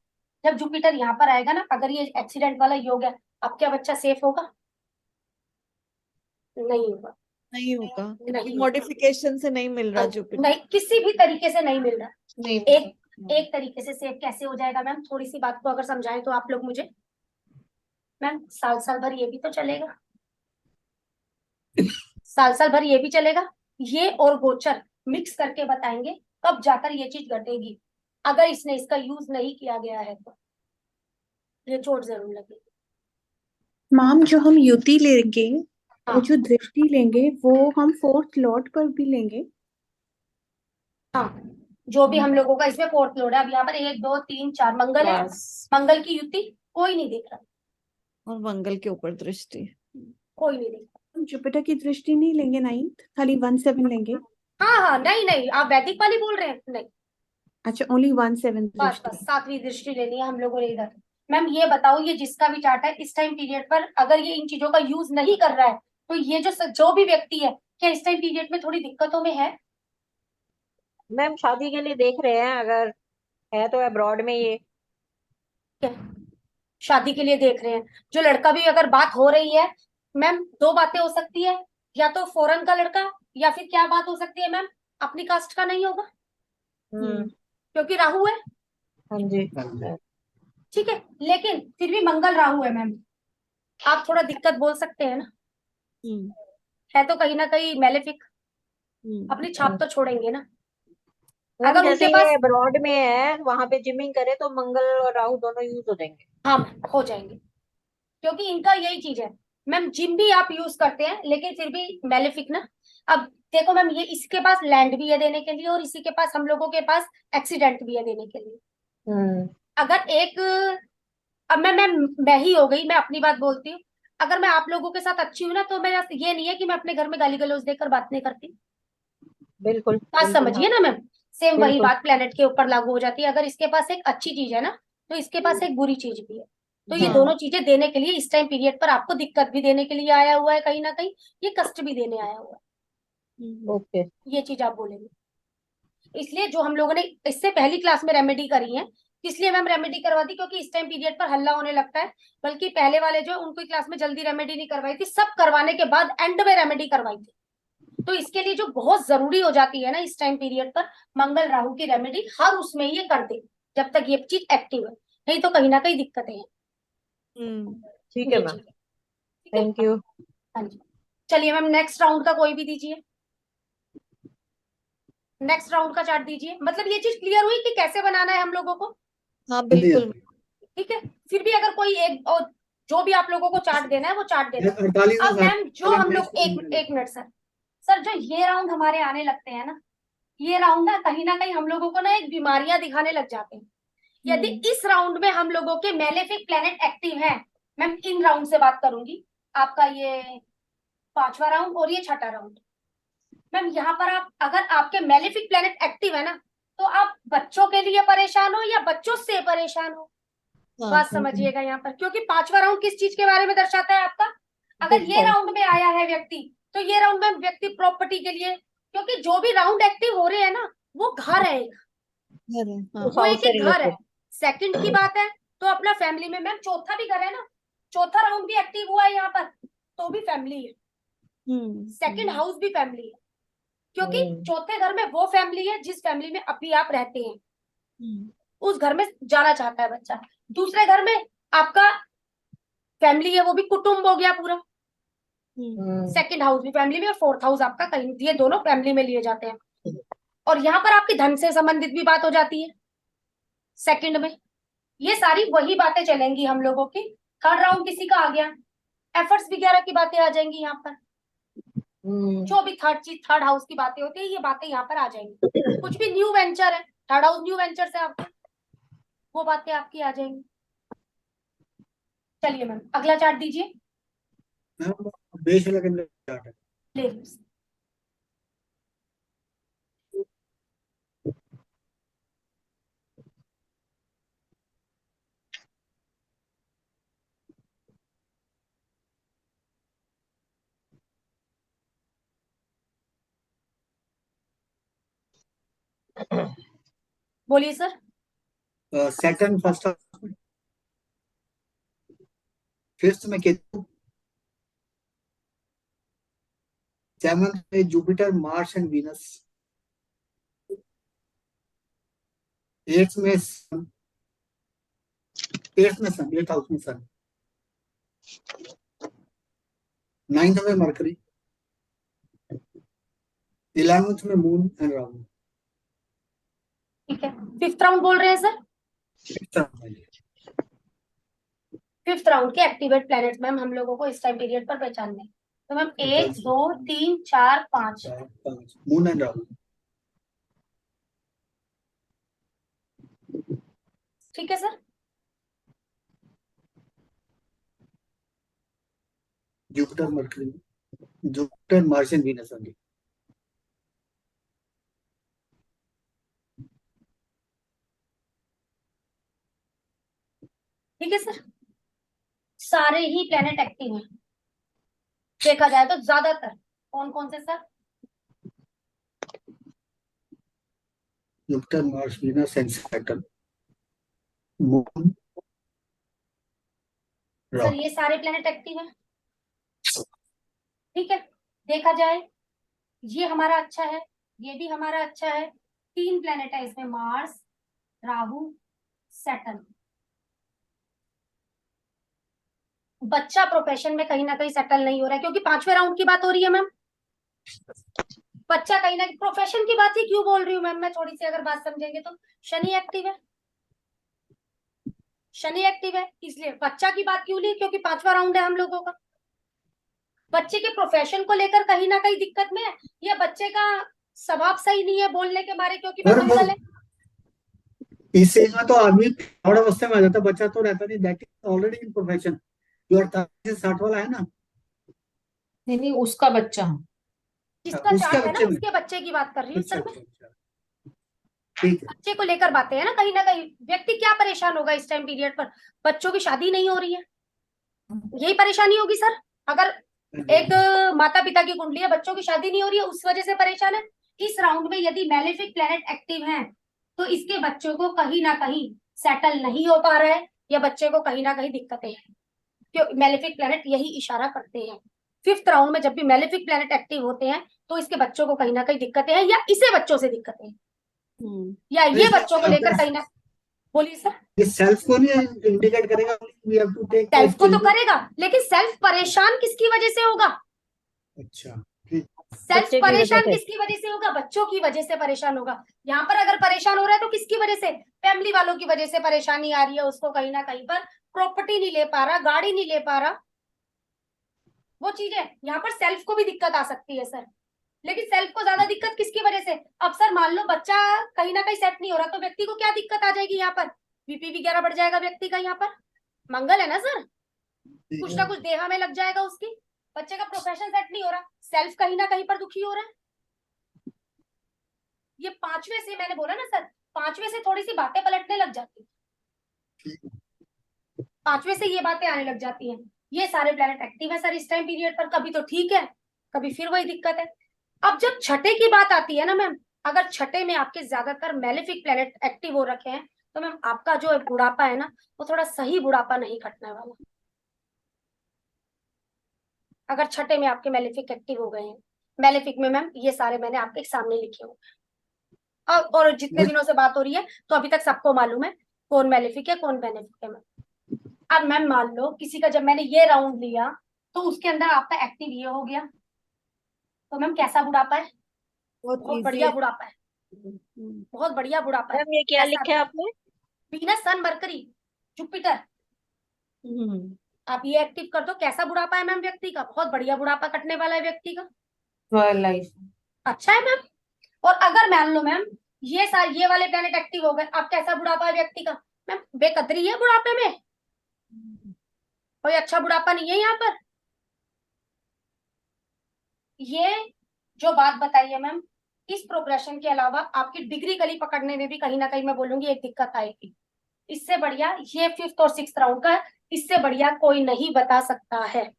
A: जब जुपिटर यहाँ पर आएगा ना, अगर ये एक्सीडेंट वाला योग है, अब क्या बच्चा सेफ होगा? नहीं होगा।
C: नहीं होगा,
A: नहीं
C: क्योंकि
A: होगा।
C: मॉडिफिकेशन से नहीं मिल रहा जुपिटर।
A: नहीं, किसी भी तरीके से नहीं मिल रहा।
C: नहीं
A: एक तरीके से सेफ कैसे हो जाएगा मैम? थोड़ी सी बात को अगर समझाएं तो आप लोग मुझे। मैम साल साल भर ये भी तो चलेगा, साल साल भर ये भी चलेगा। ये और गोचर मिक्स करके बताएंगे कब जाकर ये चीज घटेगी। अगर इसने इसका यूज नहीं किया गया है तो ये चोट जरूर लगेगी।
B: मैम जो हम युति लेंगे
A: हाँ।
B: और जो दृष्टि लेंगे वो हम फोर्थ लॉर्ड पर भी लेंगे।
A: हाँ, जो भी हम लोगों का इसमें फोर्थ लोड है, अब यहाँ पर 1 2 3 4 मंगल है। मंगल की युति कोई नहीं दिख रहा,
C: और मंगल के ऊपर दृष्टि।
A: कोई नहीं दिख
B: हम जुपिटर की दृष्टि नहीं लेंगे नाइन्थ, खाली 1/7 लेंगे।
A: रहा। हाँ हाँ, नहीं नहीं, आप वैदिक वाली बोल रहे हैं? नहीं,
B: अच्छा, ओनली 1/7
A: बस
B: दृष्टि।
A: बस 7वीं दृष्टि लेनी है हम लोगों ने इधर। मैम ये बताओ, ये जिसका भी चार्ट है इस टाइम पीरियड पर अगर ये इन चीजों का यूज नहीं कर रहा है, तो ये जो भी व्यक्ति है, क्या इस टाइम पीरियड में थोड़ी दिक्कतों में है?
G: मैम शादी के लिए देख रहे हैं, अगर है तो अब्रॉड में ये।
A: क्या? शादी के लिए देख रहे हैं? जो लड़का भी अगर बात हो रही है मैम, दो बातें हो सकती है, या तो फॉरेन का लड़का, या फिर क्या बात हो सकती है मैम, अपनी कास्ट का नहीं होगा क्योंकि राहु है।
G: हाँ जी।
A: ठीक है, लेकिन फिर भी मंगल राहु है मैम, आप थोड़ा दिक्कत बोल सकते हैं ना, है तो कहीं ना कहीं मेलेफिक, अपनी छाप तो छोड़ेंगे ना।
G: मैम
A: अगर
G: जैसे
A: उनके पास,
G: ये अब्रॉड में है, वहां पे जिमिंग करे तो मंगल और राहु दोनों यूज हो जाएंगे।
A: हाँ मैम हो जाएंगे, क्योंकि इनका यही चीज है मैम, जिम भी आप यूज करते हैं लेकिन फिर भी मेलेफिक ना। अब देखो मैम, ये इसके पास लैंड भी है देने के लिए, और इसी के पास, हम लोगों के पास एक्सीडेंट भी है देने के लिए। अगर एक, अब मैं ही हो गई, मैं अपनी बात बोलती हूँ। अगर मैं आप लोगों के साथ अच्छी हूँ ना, तो मेरा ये नहीं है कि मैं अपने घर में गाली गलौज देकर बात नहीं करती।
G: बिल्कुल
A: बात
G: बिल्कुल
A: समझिए ना मैम, सेम वही
G: बिल्कुल।
A: बात प्लेनेट के ऊपर लागू हो जाती है। अगर इसके पास एक अच्छी चीज है ना, तो इसके पास एक बुरी चीज भी है। तो ये
C: हाँ।
A: दोनों चीजें देने के लिए इस टाइम पीरियड पर आपको दिक्कत भी देने के लिए आया हुआ है, कहीं ना कहीं ये कष्ट भी देने आया हुआ है।
G: ओके।
A: ये चीज आप बोलेंगे। इसलिए जो हम लोगों ने इससे पहली क्लास में रेमेडी करी है, इसलिए मैम रेमेडी करवा दी, क्योंकि इस टाइम पीरियड पर हल्ला होने लगता है। बल्कि पहले वाले जो उनको क्लास में जल्दी रेमेडी नहीं करवाई थी, सब करवाने के बाद एंड में रेमेडी करवाई थी। तो इसके लिए जो बहुत जरूरी हो जाती है ना इस टाइम पीरियड पर, मंगल राहु की रेमेडी हर उसमें ये कर दे जब तक ये चीज एक्टिव है, नहीं तो कहीं ना कहीं दिक्कतें हैं।
G: ठीक है
A: ये
G: मैम,
A: चीज है। ठीक है?
G: Thank you.
A: हाँ जी, चलिए मैम नेक्स्ट राउंड का कोई भी दीजिए, नेक्स्ट राउंड का चार्ट दीजिए। मतलब ये चीज क्लियर हुई कि कैसे बनाना है हम लोगों को?
C: हाँ बिल्कुल।
A: ठीक है, फिर भी अगर कोई एक, और जो भी आप लोगों को चार्ट देना है वो चार्ट देना है।
D: 48
A: अब मैम जो हम लोग, एक मिनट सर, सर जो ये राउंड हमारे आने लगते हैं ना, ये राउंड ना कहीं हम लोगों को ना एक बीमारियां दिखाने लग जाते हैं। यदि इस राउंड में हम लोगों के मेलेफिक प्लेनेट एक्टिव हैं, मैम इन राउंड से बात करूंगी, आपका ये 5वां राउंड और ये 6ठा राउंड। मैम यहाँ पर आप, अगर आपके मेलेफिक प्लेनेट एक्टिव है ना, तो आप बच्चों के लिए परेशान हो या बच्चों से परेशान हो, बात समझिएगा यहाँ पर। क्योंकि 5वां राउंड किस चीज के बारे में दर्शाता है आपका? अगर ये राउंड में आया है व्यक्ति, तो ये राउंड में व्यक्ति प्रॉपर्टी के लिए, क्योंकि जो भी राउंड एक्टिव हो रहे हैं ना, वो घर है एक,
C: हाँ।
A: वो एक एक घर है। सेकंड की बात है तो अपना फैमिली में, मैम चौथा भी घर है ना, चौथा राउंड भी एक्टिव हुआ है यहाँ पर, तो भी फैमिली है। सेकंड हाउस भी फैमिली है, क्योंकि चौथे घर में वो फैमिली है जिस फैमिली में अभी आप रहते हैं, उस घर में जाना चाहता है बच्चा। दूसरे घर में आपका फैमिली है, वो भी कुटुंब हो गया पूरा। सेकंड हाउस भी फैमिली में, और फोर्थ हाउस आपका कहीं, ये दोनों फैमिली में लिए जाते हैं। और यहाँ पर आपकी धन से संबंधित भी बात हो जाती है सेकंड में। ये सारी वही बातें चलेंगी हम लोगों की। थर्ड राउंड किसी का आ गया, एफर्ट्स वगैरह की बातें आ जाएंगी यहाँ पर। जो भी थर्ड चीज, थर्ड हाउस की बातें होती है, ये बातें यहाँ पर आ जाएंगी। कुछ भी न्यू वेंचर है, थर्ड हाउस न्यू वेंचर से आपके, वो बातें आपकी आ जाएंगी। चलिए मैम अगला चार्ट दीजिए,
D: बेस वाला कैंडल चार्ट है।
A: ले लीजिए। बोलिए सर।
D: सैटर्न फर्स्ट हाउस में, फिफ्थ में केतु, सेवंथ में Jupiter Mars and Venus, eighth में सन, एट्थ हाउस में सन, नाइन्थ में मरकरी, 11th में मून एंड राहु।
A: ठीक है, फिफ्थ राउंड बोल रहे हैं सर। फिफ्थ राउंड के एक्टिवेट प्लैनेट्स मैम हम लोगों को इस टाइम पीरियड पर पहचानने हैं। तो मैम 1 2 3 4 5
D: मून एंड राहु।
A: ठीक है sir.
D: Jupiter mercury, Jupiter Mars and Venus only.
A: ठीक है सर, सारे ही प्लेनेट एक्टिव हैं देखा जाए तो। ज्यादातर कौन कौन से sir?
D: Jupiter Mars Venus and Saturn, moon
A: sir
D: Rahu.
A: ये सारे प्लेनेट एक्टिव हैं। ठीक है, देखा जाए ये हमारा अच्छा है, ये भी हमारा अच्छा है। 3 प्लेनेट है इसमें, मार्स, राहु, सैटर्न। बच्चा प्रोफेशन में कहीं ना कहीं सेटल नहीं हो रहा है, क्योंकि 5वें राउंड की बात हो रही है मैम। बच्चा कहीं ना कहीं प्रोफेशन की बात ही क्यों बोल रही हूँ मैम मैं, थोड़ी सी अगर बात समझेंगे तो। शनि एक्टिव है, शनि एक्टिव है, इसलिए बच्चा की बात क्यों ली, क्योंकि 5वां राउंड है हम लोगों का। बच्चे के प्रोफेशन को लेकर कहीं ना कहीं दिक्कत में है, या बच्चे का स्वभाव सही नहीं है बोलने के मारे, क्योंकि मैं मंगल है।
D: इस एज में तो आदमी थोड़ा अवस्था में आ जाता है, बच्चा तो रहता नहीं। That is already in profession. जो 48 से 60 वाला है ना,
H: नहीं नहीं, उसका बच्चा।
A: जिसका
D: उसके
A: चार्ट है ना,
D: बच्चे में।
A: उसके बच्चे की बात कर रही हूँ
D: अच्छा
A: सर मैं।
D: अच्छा अच्छा, ठीक है।
A: बच्चे को लेकर बातें है ना, कहीं ना कहीं व्यक्ति क्या परेशान होगा इस टाइम पीरियड पर। बच्चों की शादी नहीं हो रही है, यही परेशानी होगी सर। अगर एक माता पिता की कुंडली है, बच्चों की शादी नहीं हो रही है, उस वजह से परेशान है। इस राउंड में यदि मैलेफिक प्लैनेट एक्टिव है तो इसके बच्चों को कहीं ना कहीं सेटल नहीं हो पा रहा है, या बच्चे को कहीं ना कहीं दिक्कतें हैं। क्यों मैलेफिक प्लैनेट यही इशारा करते हैं। फिफ्थ राउंड में जब भी मैलेफिक प्लैनेट एक्टिव होते हैं तो इसके बच्चों को कहीं ना कहीं दिक्कतें हैं, या इसे बच्चों से दिक्कतें हैं, या ये बच्चों को लेकर कहीं ना। बोलिए सर।
D: ये सेल्फ को नहीं इंडिकेट करेगा, we have to take
A: self को तो करेगा, लेकिन सेल्फ परेशान किसकी वजह से होगा?
D: अच्छा, ठीक।
A: सेल्फ
G: बच्चे की वजह
A: परेशान
G: से।
A: किसकी वजह से होगा? बच्चों की वजह से परेशान होगा। यहाँ पर अगर परेशान हो रहा है तो किसकी वजह से? फैमिली वालों की वजह से परेशानी आ रही है उसको, कहीं ना कहीं पर प्रॉपर्टी नहीं ले पा रहा, गाड़ी नहीं ले पा रहा, वो चीजें। यहाँ पर सेल्फ को भी दिक्कत आ सकती है सर, लेकिन सेल्फ को ज्यादा दिक्कत किसकी वजह से? अब सर मान लो बच्चा कहीं ना कहीं सेट नहीं हो रहा, तो व्यक्ति को क्या दिक्कत आ जाएगी? यहाँ पर बीपी वगैरह बढ़ जाएगा व्यक्ति का। यहाँ पर मंगल है ना सर, कुछ ना कुछ देहा में लग जाएगा उसकी। बच्चे का प्रोफेशन सेट नहीं हो रहा, सेल्फ कहीं ना कहीं पर दुखी हो रहा है। ये 5वें से मैंने बोला ना सर, 5वें से थोड़ी सी बातें पलटने लग जाती है, 5वें से ये बातें आने लग जाती हैं। ये सारे प्लैनेट एक्टिव है सर इस टाइम पीरियड पर। कभी तो ठीक है, कभी फिर वही दिक्कत है। अब जब छठे की बात आती है ना मैम, अगर छठे में आपके ज्यादातर मैलेफिक प्लैनेट एक्टिव हो रखे हैं तो मैम आपका जो बुढ़ापा है ना, वो थोड़ा सही बुढ़ापा नहीं कटने वाला। अगर छठे में आपके मैलेफिक एक्टिव हो गए हैं, मैलेफिक में मैम ये सारे मैंने आपके सामने लिखे हुए हैं। और जितने दिनों से बात हो रही है तो अभी तक सबको मालूम है कौन मैलेफिक है कौन बेनिफिक है मैम। अब मैम मान लो किसी का जब मैंने ये राउंड लिया तो उसके अंदर आपका एक्टिव ये हो गया, तो मैम कैसा बुढ़ापा है? बहुत बढ़िया बुढ़ापा है, बहुत बढ़िया बुढ़ापा है।
G: मैम ये क्या
A: कैसा?
G: लिखा है आपने?
A: वीनस, सन, मरकरी, जुपिटर, आप ये एक्टिव कर दो। कैसा बुढ़ापा है मैम व्यक्ति का? बहुत बढ़िया बुढ़ापा कटने वाला है व्यक्ति का।
H: Twelve life.
A: अच्छा है मैम। और अगर मान लो मैम ये वाले प्लैनेट एक्टिव हो गए, अब कैसा बुढ़ापा है व्यक्ति का? मैम बेकदरी है बुढ़ापे में, कोई अच्छा बुढ़ापा नहीं है यहाँ पर। ये जो बात बताई है मैम, इस प्रोग्रेशन के अलावा आपकी डिग्री गली पकड़ने में भी कहीं ना कहीं मैं बोलूंगी एक दिक्कत आएगी। इससे बढ़िया ये फिफ्थ और सिक्स्थ राउंड का है, इससे बढ़िया कोई नहीं बता सकता है।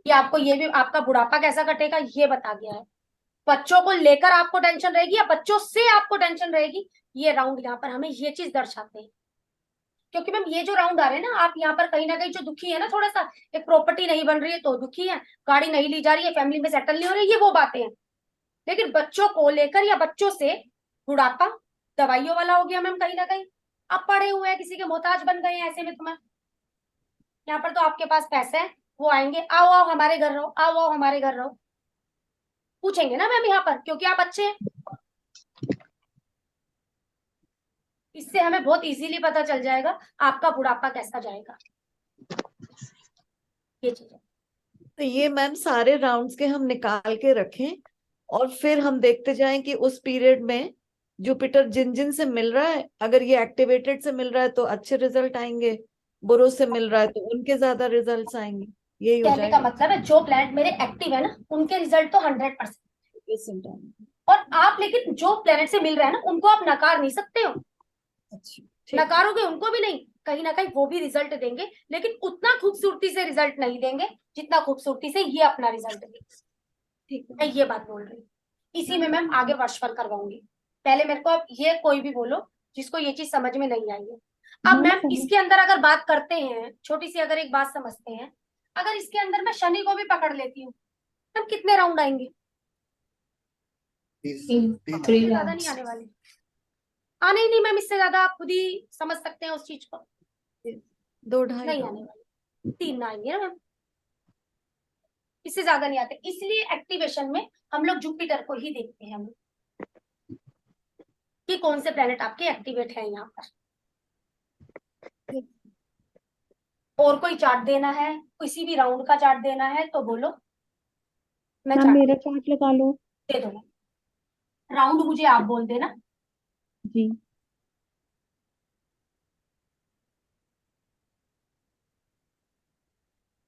A: ये आपको ये भी आपका बुढ़ापा कैसा कटेगा ये बता गया है। बच्चों को लेकर आपको टेंशन रहेगी या बच्चों से आपको टेंशन रहेगी, ये राउंड यहाँ पर हमें ये चीज दर्शाते हैं। क्योंकि मैम ये जो राउंड आ रहे हैं ना, आप यहाँ पर कहीं ना कहीं जो दुखी है ना, थोड़ा सा एक प्रॉपर्टी नहीं बन रही है तो दुखी है, गाड़ी नहीं ली जा रही है, फैमिली में सेटल नहीं हो रही, ये वो बातें हैं। लेकिन बच्चों को लेकर या बच्चों से बुढ़ापा दवाइयों वाला हो गया मैम कहीं ना कहीं, आप पड़े हुए हैं, किसी के मोहताज बन गए हैं, ऐसे में तुम्हें यहाँ पर तो आपके पास पैसे है, वो आएंगे, आओ आओ हमारे घर रहो, आओ आओ हमारे घर रहो, पूछेंगे ना मैम यहाँ पर, क्योंकि आप अच्छे हैं। इससे हमें बहुत इजीली पता चल जाएगा आपका बुढ़ापा कैसा जाएगा, ये चीज है।
C: तो ये मैम सारे राउंड्स के हम निकाल के रखें और फिर हम देखते जाएं कि उस पीरियड में जुपिटर जिन जिन से मिल रहा है, अगर ये एक्टिवेटेड से मिल रहा है तो अच्छे रिजल्ट आएंगे, बुरो से मिल रहा है तो उनके ज्यादा रिजल्ट्स आएंगे। यही हो
A: कहने का
C: जाएगा।
A: मतलब है जो प्लैनेट मेरे एक्टिव है ना, उनके रिजल्ट तो 100%। और आप लेकिन जो प्लैनेट से मिल रहा है ना, उनको आप नकार नहीं सकते हो।
C: अच्छा, ठीक है।
A: नकारोगे उनको भी नहीं, कहीं ना कहीं वो भी रिजल्ट देंगे, लेकिन उतना खूबसूरती से रिजल्ट नहीं देंगे जितना खूबसूरती से ये अपना रिजल्ट देंगे।
C: ठीक है।
A: मैं ये बात बोल रही हूँ, इसी में मैम आगे वर्षफल करवाऊंगी। पहले मेरे को अब ये कोई भी बोलो जिसको ये चीज समझ में नहीं आई है। अब मैम इसके अंदर अगर बात करते हैं, छोटी सी अगर एक बात समझते हैं, अगर इसके अंदर मैं शनि को भी पकड़ लेती हूँ, तब कितने राउंड आएंगे?
H: थ्री
A: ज्यादा
H: राउंड्स।
A: नहीं आने वाले, आने ही नहीं मैम, इससे ज्यादा आप खुद ही समझ सकते हैं उस चीज को,
C: 2-2.5
A: नहीं आने वाले, 3 आएंगे ना मैम, इससे ज्यादा नहीं आते। इसलिए एक्टिवेशन में हम लोग जुपिटर को ही देखते हैं हम लोग कि कौन से प्लेनेट आपके एक्टिवेट है यहाँ पर। और कोई चार्ट देना है, किसी भी राउंड का चार्ट देना है तो बोलो, मैं
B: मैम
A: चार्ट
B: मेरा चार्ट लगा लो।
A: दे दूंगा। राउंड मुझे आप बोल देना।
B: जी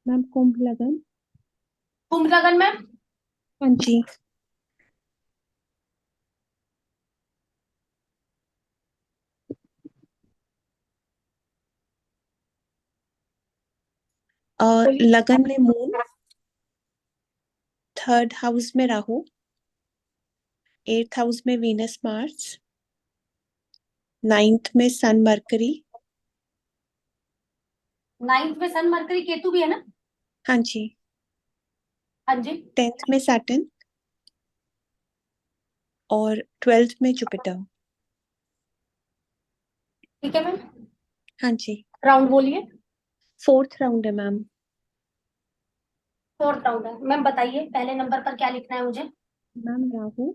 B: मैम, कुंभ लगन।
A: कुंभ लगन मैम,
B: हाँ जी। लगन में मून, 3rd हाउस में राहु, 8th हाउस में वीनस मार्स, 9th में सन मरकरी।
A: 9th में सन मरकरी केतु भी है ना?
B: हाँ जी।
A: हाँ जी।
B: 10th में सैटर्न और 12th में जुपिटर।
A: ठीक है मैम,
B: हाँ जी।
A: राउंड बोलिए।
B: 4th राउंड है मैम।
A: 4th राउंड है मैम, बताइए पहले नंबर पर क्या लिखना है मुझे?
B: मैम राहु।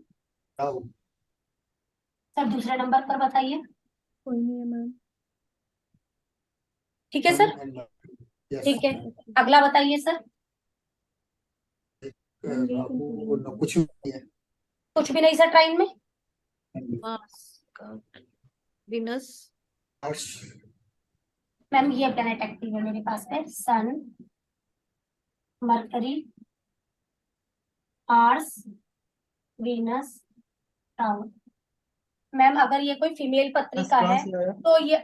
A: सर दूसरे नंबर पर बताइए।
B: कोई नहीं है मैम।
A: ठीक है सर, ठीक है, अगला बताइए सर।
D: कुछ नहीं है।
A: कुछ भी नहीं सर ट्राइन में?
C: मार्स, वीनस,
A: मैम ये प्लेनेट एक्टिव है मेरे पास में, Sun, Mercury, Mars, Venus, Rahu. Ma'am अगर ये कोई फीमेल पत्रिका
F: कहाँ
A: है
F: से आया?
A: तो ये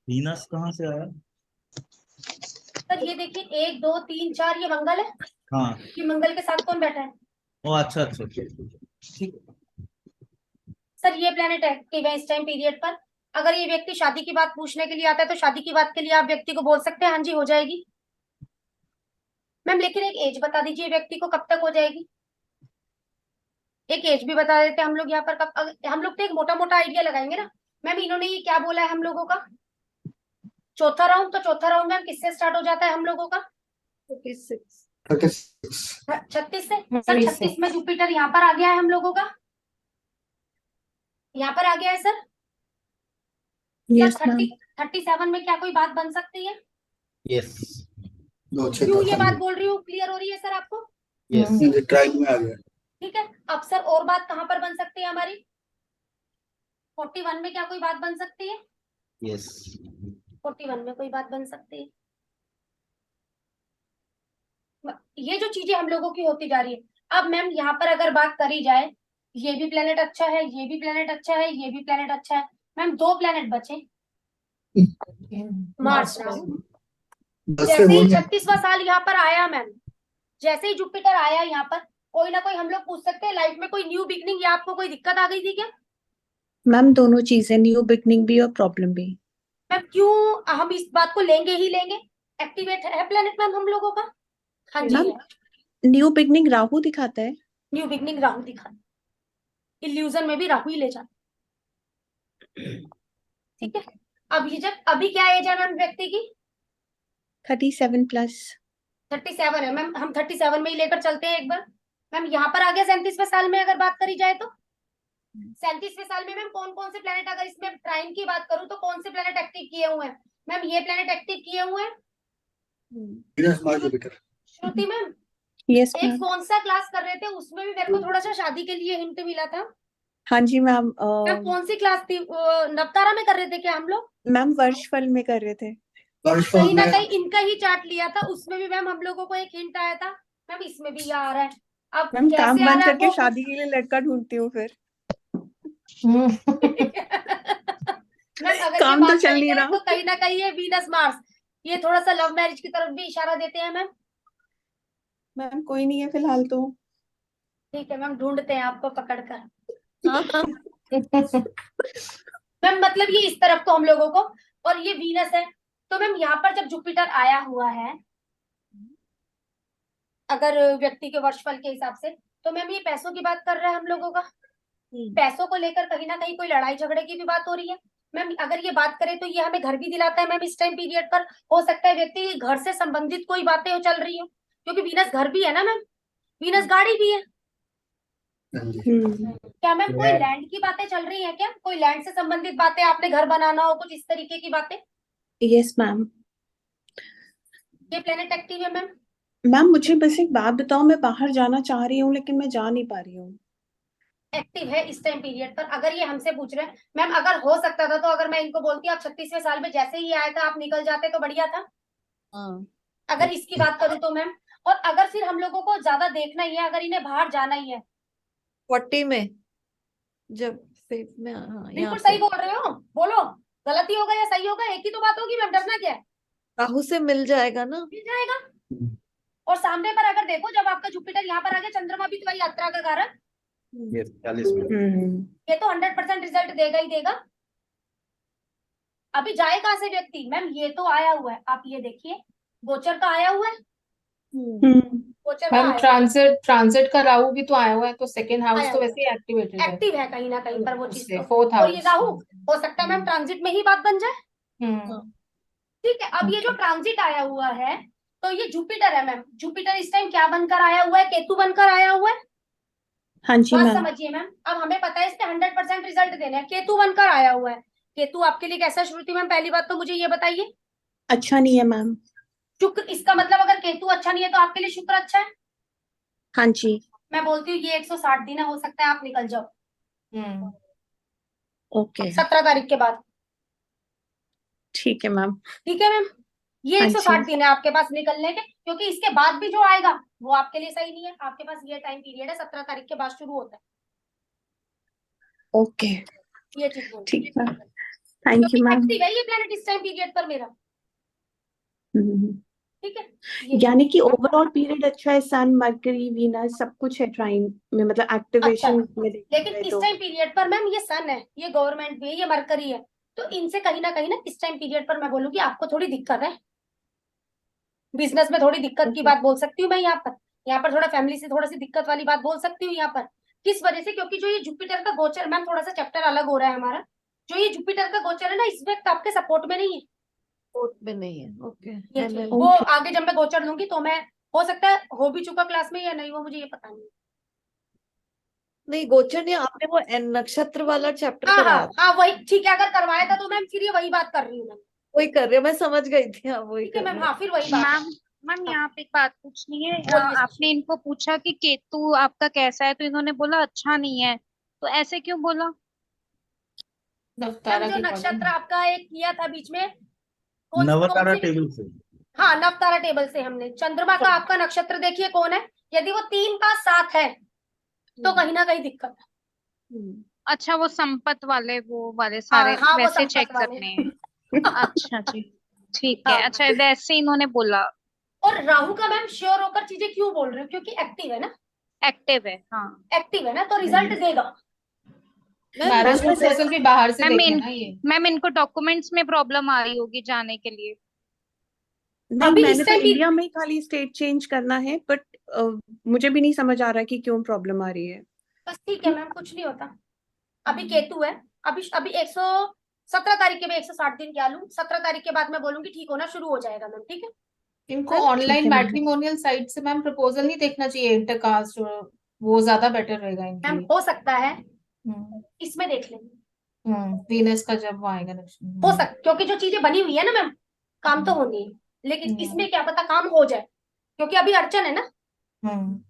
F: वीनस कहाँ से आया?
A: सर ये देखिए 1 2 3 4 ये मंगल है,
F: हाँ,
A: ये मंगल के साथ कौन बैठा है?
F: ओ अच्छा अच्छा ठीक है।
A: सर ये प्लेनेट एक्टिव है इस टाइम पीरियड पर। अगर ये व्यक्ति शादी की बात पूछने के लिए आता है तो शादी की बात के लिए आप व्यक्ति को बोल सकते हैं हाँ जी हो जाएगी मैम, लेकिन एक एज बता दीजिए व्यक्ति को कब तक हो जाएगी, एक एज भी बता देते हैं हम लोग यहाँ पर कब। हम लोग तो एक मोटा मोटा आइडिया लगाएंगे ना मैम। इन्होंने ये क्या बोला है हम लोगों का? चौथा राउंड, तो चौथा राउंड मैम किससे स्टार्ट हो जाता है हम लोगों का?
C: 36।
A: 36 से। सर 36 में जुपिटर यहाँ पर आ गया है हम लोगों का, यहाँ पर आ गया है सर।
B: Yes
A: sir
B: ma'am.
A: 37 में क्या कोई बात बन सकती है?
F: यस
A: क्यों ये बात बोल रही हूँ, क्लियर हो रही है सर आपको?
F: यस
D: ट्रायल में आ गया।
A: ठीक है, अब सर और बात कहाँ पर बन सकती है हमारी? 41 में क्या कोई बात बन सकती है?
F: यस
A: 41 में कोई बात बन सकती है। ये जो चीजें हम लोगों की होती जा रही है। अब मैम यहाँ पर अगर बात करी जाए, ये भी प्लेनेट अच्छा है, ये भी प्लेनेट अच्छा है, ये भी प्लेनेट अच्छा है मैम, 2 प्लेनेट बचे, मार्स राहु। जैसे ही 36वां साल यहाँ पर आया मैम, जैसे ही जुपिटर आया यहाँ पर कोई ना कोई हम लोग पूछ सकते हैं लाइफ में कोई न्यू बिगनिंग या आपको कोई दिक्कत आ गई थी क्या?
B: मैम दोनों चीजें, न्यू बिगनिंग भी और प्रॉब्लम भी।
A: मैम क्यों हम इस बात को लेंगे ही लेंगे? एक्टिवेट है प्लेनेट मैम हम लोगों का। हाँ जी
B: मैम
A: है।
B: न्यू बिगनिंग राहु दिखाता है।
A: न्यू बिगनिंग राहु दिखा, इल्यूजन में भी राहु ही ले जाता। ठीक है। अब ये जब अभी क्या एज है मैम व्यक्ति की?
B: 37+।
A: 37 है मैम, हम 37 में ही लेकर चलते हैं एक बार। मैम यहाँ पर आ गया 37वें साल में अगर बात करी जाए तो 37वें साल में मैम कौन कौन से प्लेनेट, अगर इसमें टाइम की बात करूं तो कौन से प्लेनेट एक्टिव किए हुए हैं? मैम ये प्लेनेट एक्टिव किए हुए हैं
D: वीनस मार्स जुपिटर।
A: श्रुति मैम।
B: यस
A: एक
B: मैम।
A: कौन सा क्लास कर रहे थे उसमें भी मेरे को थोड़ा सा शादी के लिए हिंट मिला था।
B: हाँ जी मैम।
A: मैम कौन सी क्लास थी? नवतारा में कर रहे थे क्या हम लोग?
B: मैम वर्षफल में कर रहे थे।
D: वर्षफल
A: कहीं ना
D: में
A: कहीं इनका ही चार्ट लिया था, उसमें भी मैम हम लोगों को एक हिंट आया था। मैम इसमें भी ये आ रहा है। अब
B: मैम काम
A: कैसे आ
B: बंद
A: रहा है
B: करके
A: वो
B: शादी के लिए लड़का ढूंढती हूँ फिर।
A: मैम अगर ये
B: काम तो
A: बात
B: चल
A: करी
B: नहीं
A: जाए
B: रहा।
A: तो कहीं ना कहीं ये वीनस मार्स ये थोड़ा सा लव मैरिज की तरफ भी इशारा देते हैं मैम।
B: मैम कोई नहीं है फिलहाल तो।
A: ठीक है मैम, ढूंढते हैं आपको पकड़कर।
C: हाँ
A: मैम मतलब ये इस तरफ को हम लोगों को, और ये वीनस है। तो मैम यहाँ पर जब जुपिटर आया हुआ है अगर व्यक्ति के वर्षफल के हिसाब से, तो मैम ये पैसों की बात कर रहा है हम लोगों का। पैसों को लेकर कहीं ना कहीं कोई लड़ाई झगड़े की भी बात हो रही है। मैम अगर ये बात करें तो ये हमें घर भी दिलाता है मैम इस टाइम पीरियड पर। हो सकता है व्यक्ति के घर से संबंधित कोई बातें हो चल रही हो, क्योंकि वीनस घर भी है ना मैम, वीनस गाड़ी भी है।
D: हाँ जी।
A: क्या मैम कोई लैंड की बातें चल रही है क्या? कोई लैंड से संबंधित बातें, आपने घर बनाना हो, कुछ इस तरीके की बातें?
B: Yes ma'am.
A: ये प्लेनेट एक्टिव है मैम।
B: मैम मुझे बस एक बात बताओ, मैं बाहर जाना चाह रही हूँ लेकिन मैं जा नहीं पा रही हूँ।
A: एक्टिव है इस टाइम पीरियड पर। अगर ये हमसे पूछ रहे हैं मैम, अगर हो सकता था तो अगर मैं इनको बोलती आप 36वें साल में जैसे ही आया था आप निकल जाते तो बढ़िया था,
C: हाँ
A: अगर इसकी बात करूं तो मैम। और अगर फिर हम लोगों को ज्यादा देखना ही है, अगर इन्हें बाहर जाना ही है,
C: 40 में जब फेफ में, हाँ यहाँ
A: बिल्कुल
C: पे
A: सही बोल रहे हो, बोलो गलती होगा या सही होगा, एक ही तो बात होगी मैम, डरना क्या है?
C: राहु से मिल जाएगा ना।
A: मिल जाएगा। और सामने पर अगर देखो जब आपका जुपिटर यहाँ पर आ गया, चंद्रमा भी तो यात्रा का कारण,
F: ये 40 में।
A: ये तो 100% रिजल्ट देगा ही देगा। अभी जाए कहाँ से व्यक्ति? मैम ये तो आया हुआ है, आप ये देखिए गोचर का आया हुआ है, गोचर का
H: मैम
A: आया
H: ट्रांजिट का राहु भी तो आया हुआ है, तो सेकंड हाउस
A: आया
H: तो वैसे ही एक्टिवेटेड है
A: एक्टिव है कहीं ना कहीं पर वो चीज
H: उससे,
A: तो।
H: फोर्थ
A: और ये
H: हाउस।
A: राहु हो सकता है मैम ट्रांजिट में ही बात बन जाए।
H: हम्म
A: ठीक है। अब ये जो ट्रांजिट आया हुआ है तो ये जुपिटर है मैम। जुपिटर इस टाइम क्या बनकर आया हुआ है? केतु बनकर आया हुआ है।
B: हाँ जी
A: बात
B: मैम।
A: समझिए मैम, अब हमें पता है इसके 100% रिजल्ट देने हैं। केतु बनकर आया हुआ है। केतु आपके लिए कैसा श्रुति मैम? पहली बात तो मुझे ये बताइए।
B: अच्छा नहीं है मैम।
A: शुक्र, इसका मतलब अगर केतु अच्छा नहीं है तो आपके लिए शुक्र अच्छा है।
B: हाँ जी।
A: मैं बोलती हूँ ये 160 दिन है, हो सकता है आप निकल जाओ
B: ओके
A: 17 तारीख के बाद।
B: ठीक है मैम।
A: ठीक है मैम, ये
B: हाँ
A: 160
B: जी।
A: दिन है आपके पास निकलने के, क्योंकि इसके बाद भी जो आएगा वो आपके लिए सही नहीं है। आपके पास ये टाइम पीरियड है 17 तारीख के बाद शुरू होता है,
B: ओके
A: ये चीज बोल।
B: ठीक है, थैंक यू
A: क्योंकि
B: मैम।
A: एक्टिव है ये प्लेनेट इस टाइम पीरियड पर मेरा। ठीक है ये
B: यानी कि ओवरऑल पीरियड अच्छा है, सन मरकरी वीनस सब कुछ है ट्राइन में, मतलब
A: अच्छा
B: एक्टिवेशन
A: है।
B: में देखा
A: लेकिन
B: जाए
A: इस
B: तो।
A: टाइम पीरियड पर मैम ये सन है, ये गवर्नमेंट भी है, ये मरकरी है, तो इनसे कहीं ना इस टाइम पीरियड पर मैं बोलूंगी आपको थोड़ी दिक्कत है। बिजनेस में थोड़ी दिक्कत की बात बोल सकती हूँ मैं यहाँ पर थोड़ा फैमिली से थोड़ी सी दिक्कत वाली बात बोल सकती हूँ यहाँ पर। किस वजह से? क्योंकि जो ये जुपिटर का गोचर, मैम थोड़ा सा चैप्टर अलग हो रहा है हमारा, जो ये जुपिटर का गोचर है ना इस वक्त आपके सपोर्ट में नहीं है।
C: फोर्थ में नहीं है। ओके
A: ये चीज वो आगे जब मैं गोचर लूंगी तो मैं, हो सकता है हो भी चुका क्लास में या नहीं वो मुझे ये पता नहीं।
C: नहीं गोचर नहीं, आपने वो नक्षत्र वाला चैप्टर
A: हाँ
C: कराया था,
A: हाँ वही ठीक है, अगर करवाया था तो मैम फिर ये वही बात कर रही हूँ मैं।
C: वही कर रहे हो, मैं समझ गई थी आप वही
A: ठीक है
C: कर
A: मैम,
C: रहे हो।
A: हाँ फिर वही बात है।
I: मैम मैम यहाँ पे एक बात पूछनी है।
A: बोलिए
I: आपने इनको पूछा कि केतु आपका कैसा है, तो इन्होंने बोला अच्छा नहीं है, तो ऐसे क्यों बोला?
A: मैम
H: नवतारा
A: जो
H: के
A: नक्षत्र
H: अकॉर्डिंग।
A: आपका एक किया था बीच में, कौन
F: नवतारा
A: सी?
F: टेबल से।
A: हाँ नवतारा टेबल से हमने चंद्रमा का आपका नक्षत्र देखिए कौन है। यदि वो 3 5 7 है तो कहीं ना कहीं दिक्कत है।
I: अच्छा वो संपत वाले, वो वाले सारे
A: हाँ वो
I: वैसे
A: संपत
I: चेक
A: वाले
I: करने हैं। अच्छा जी ठीक है।
A: हाँ।
I: अच्छा वैसे इन्होंने बोला।
A: और राहु का मैम श्योर होकर चीजें क्यों बोल रहे हो? क्योंकि एक्टिव है ना,
I: एक्टिव है, हाँ।
A: एक्टिव है ना, तो रिजल्ट देगा।
H: मैरिज
B: मैम,
H: प्रपोजल भी बाहर से
I: मैम
H: देखे
I: इन
H: ना ये।
I: मैम इनको डॉक्यूमेंट्स में प्रॉब्लम आ रही होगी जाने के लिए।
B: नहीं,
A: अभी
B: मैंने
A: इस
B: तो
A: टाइम भी
B: इंडिया में ही खाली स्टेट चेंज करना है, बट मुझे भी नहीं समझ आ रहा कि क्यों प्रॉब्लम आ रही है।
A: बस ठीक है मैम, कुछ नहीं होता। अभी केतु है, अभी 117 तारीख के मैं 160 दिन क्या लूं, 17 तारीख के बाद मैं बोलूंगी ठीक होना शुरू हो जाएगा मैम, ठीक है।
H: इनको
B: मैम, ठीक
H: ऑनलाइन
B: है मैम।
H: मैट्रिमोनियल साइट से मैम प्रपोजल नहीं देखना चाहिए इंटरकास्ट, वो ज्यादा बेटर रहेगा इनके
A: मैम
H: लिए।
A: हो सकता है
H: हम्म
A: इसमें देख लेंगे,
H: वीनस का जब वो आएगा लक्ष्मी।
A: हो सकता, क्योंकि जो चीजें बनी हुई है ना मैम, काम तो होनी है, लेकिन इसमें क्या पता काम हो जाए, क्योंकि अभी अड़चन है ना।
H: हम्म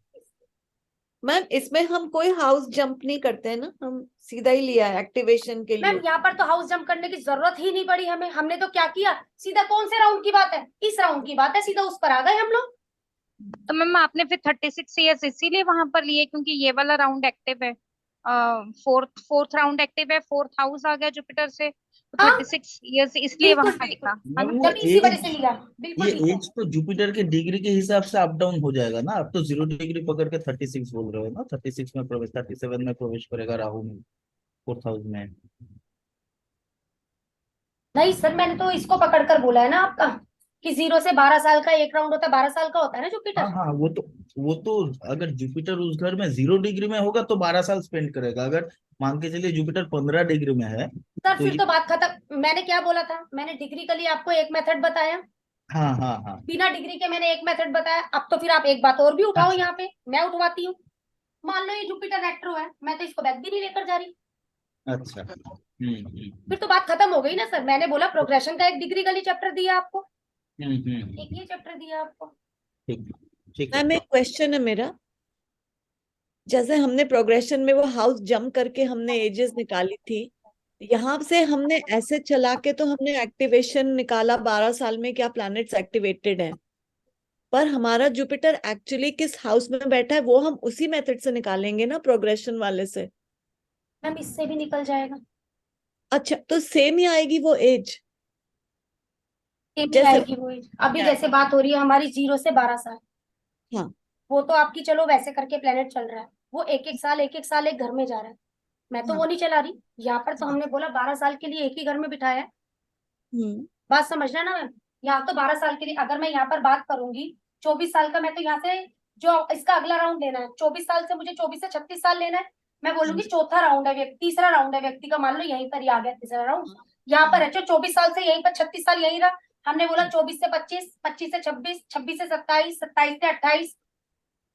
C: मैम इसमें हम कोई हाउस जंप नहीं करते हैं ना, हम सीधा ही लिया है एक्टिवेशन के
A: मैम
C: लिए।
A: यहाँ पर तो हाउस जंप करने की जरूरत ही नहीं पड़ी हमें, हमने तो क्या किया, सीधा कौन से राउंड की बात है, इस राउंड की बात है, सीधा उस पर आ गए हम लोग।
I: तो मैम आपने फिर 36 ईयर्स इसीलिए वहां पर लिए क्योंकि ये वाला राउंड एक्टिव है, फोर्थ राउंड एक्टिव है, फोर्थ हाउस आ गया जुपिटर से, तो
A: हाँ
I: 36 ईयर्स इसलिए
A: बिल्कुल
I: वहां
A: बिल्कुल,
I: लिखा है
F: मैम
I: ना।
F: वो
A: तभी इसी वजह से
F: एज
A: लिया, बिल्कुल
F: ये
A: ठीक है।
F: एज तो जुपिटर के डिग्री के हिसाब से अप डाउन हो जाएगा ना। अब तो 0 डिग्री पकड़ के 36 बोल रहे हो ना, 36 में प्रवेश, 37 में प्रवेश करेगा राहु में, फोर्थ हाउस में।
A: नहीं सर, मैंने तो इसको पकड़कर बोला है ना आपका, कि 0 से 12 साल का एक राउंड होता है, 12 साल का होता है ना
F: हाँ
A: जुपिटर।
F: हाँ, वो तो अगर जुपिटर उस घर में 0 डिग्री में होगा तो 12 साल स्पेंड करेगा। अगर मान के चलिए जुपिटर 15 डिग्री में है
A: सर
F: तो
A: फिर
F: ये,
A: तो बात खत्म, मैंने क्या बोला था, मैंने डिग्री के लिए आपको एक मेथड बताया,
F: हाँ हाँ हाँ।
A: बिना डिग्री के मैंने एक मेथड बताया, अब तो फिर आप एक बात और भी उठाओ,
F: अच्छा
A: यहाँ पे मैं उठवाती हूँ। मान लो ये जुपिटर रेट्रो है, मैं तो इसको बैक भी नहीं लेकर जा रही,
F: अच्छा।
A: फिर तो बात खत्म हो गई ना सर। मैंने बोला प्रोग्रेशन का एक डिग्री का चैप्टर दिया आपको, एक ये चैप्टर दिया आपको।
F: ठीक ठीक है।
C: मैम एक क्वेश्चन है मेरा, जैसे हमने प्रोग्रेशन में वो हाउस जंप करके हमने एजेस निकाली थी, यहाँ से हमने ऐसे चला के तो हमने एक्टिवेशन निकाला 12 साल में क्या प्लैनेट्स एक्टिवेटेड हैं, पर हमारा जुपिटर एक्चुअली किस हाउस में बैठा है वो हम उसी मेथड से निकालेंगे ना प्रोग्रेशन वाले से।
A: मैम इससे भी निकल जाएगा,
C: अच्छा तो सेम ही आएगी वो एज
A: ये भी
C: जैसे।
A: आएगी वो age। अभी जैसे बात हो रही है हमारी 0 से 12 साल,
C: हाँ
A: वो तो आपकी चलो वैसे करके प्लेनेट चल रहा है, वो एक एक साल एक घर में जा रहा है, मैं तो
C: हाँ
A: वो नहीं चला रही। यहाँ पर तो
C: हाँ।
A: हमने बोला 12 साल के लिए एक ही घर में बिठाया है,
C: हम्म
A: बात समझना ना मैम। यहाँ तो 12 साल के लिए, अगर मैं यहाँ पर बात करूंगी 24 साल का, मैं तो यहाँ से जो इसका अगला राउंड लेना है 24 साल से, मुझे 24 से 36 साल लेना है, मैं बोलूंगी चौथा राउंड है व्यक्ति, तीसरा राउंड है व्यक्ति का, मान लो यहीं पर ही आ गया तीसरा राउंड, यहाँ पर है जो 24 साल से यहीं पर 36 साल यहीं रहा, हमने बोला 24 से 25, 25 से 26, 26 से 27, 27 से 28,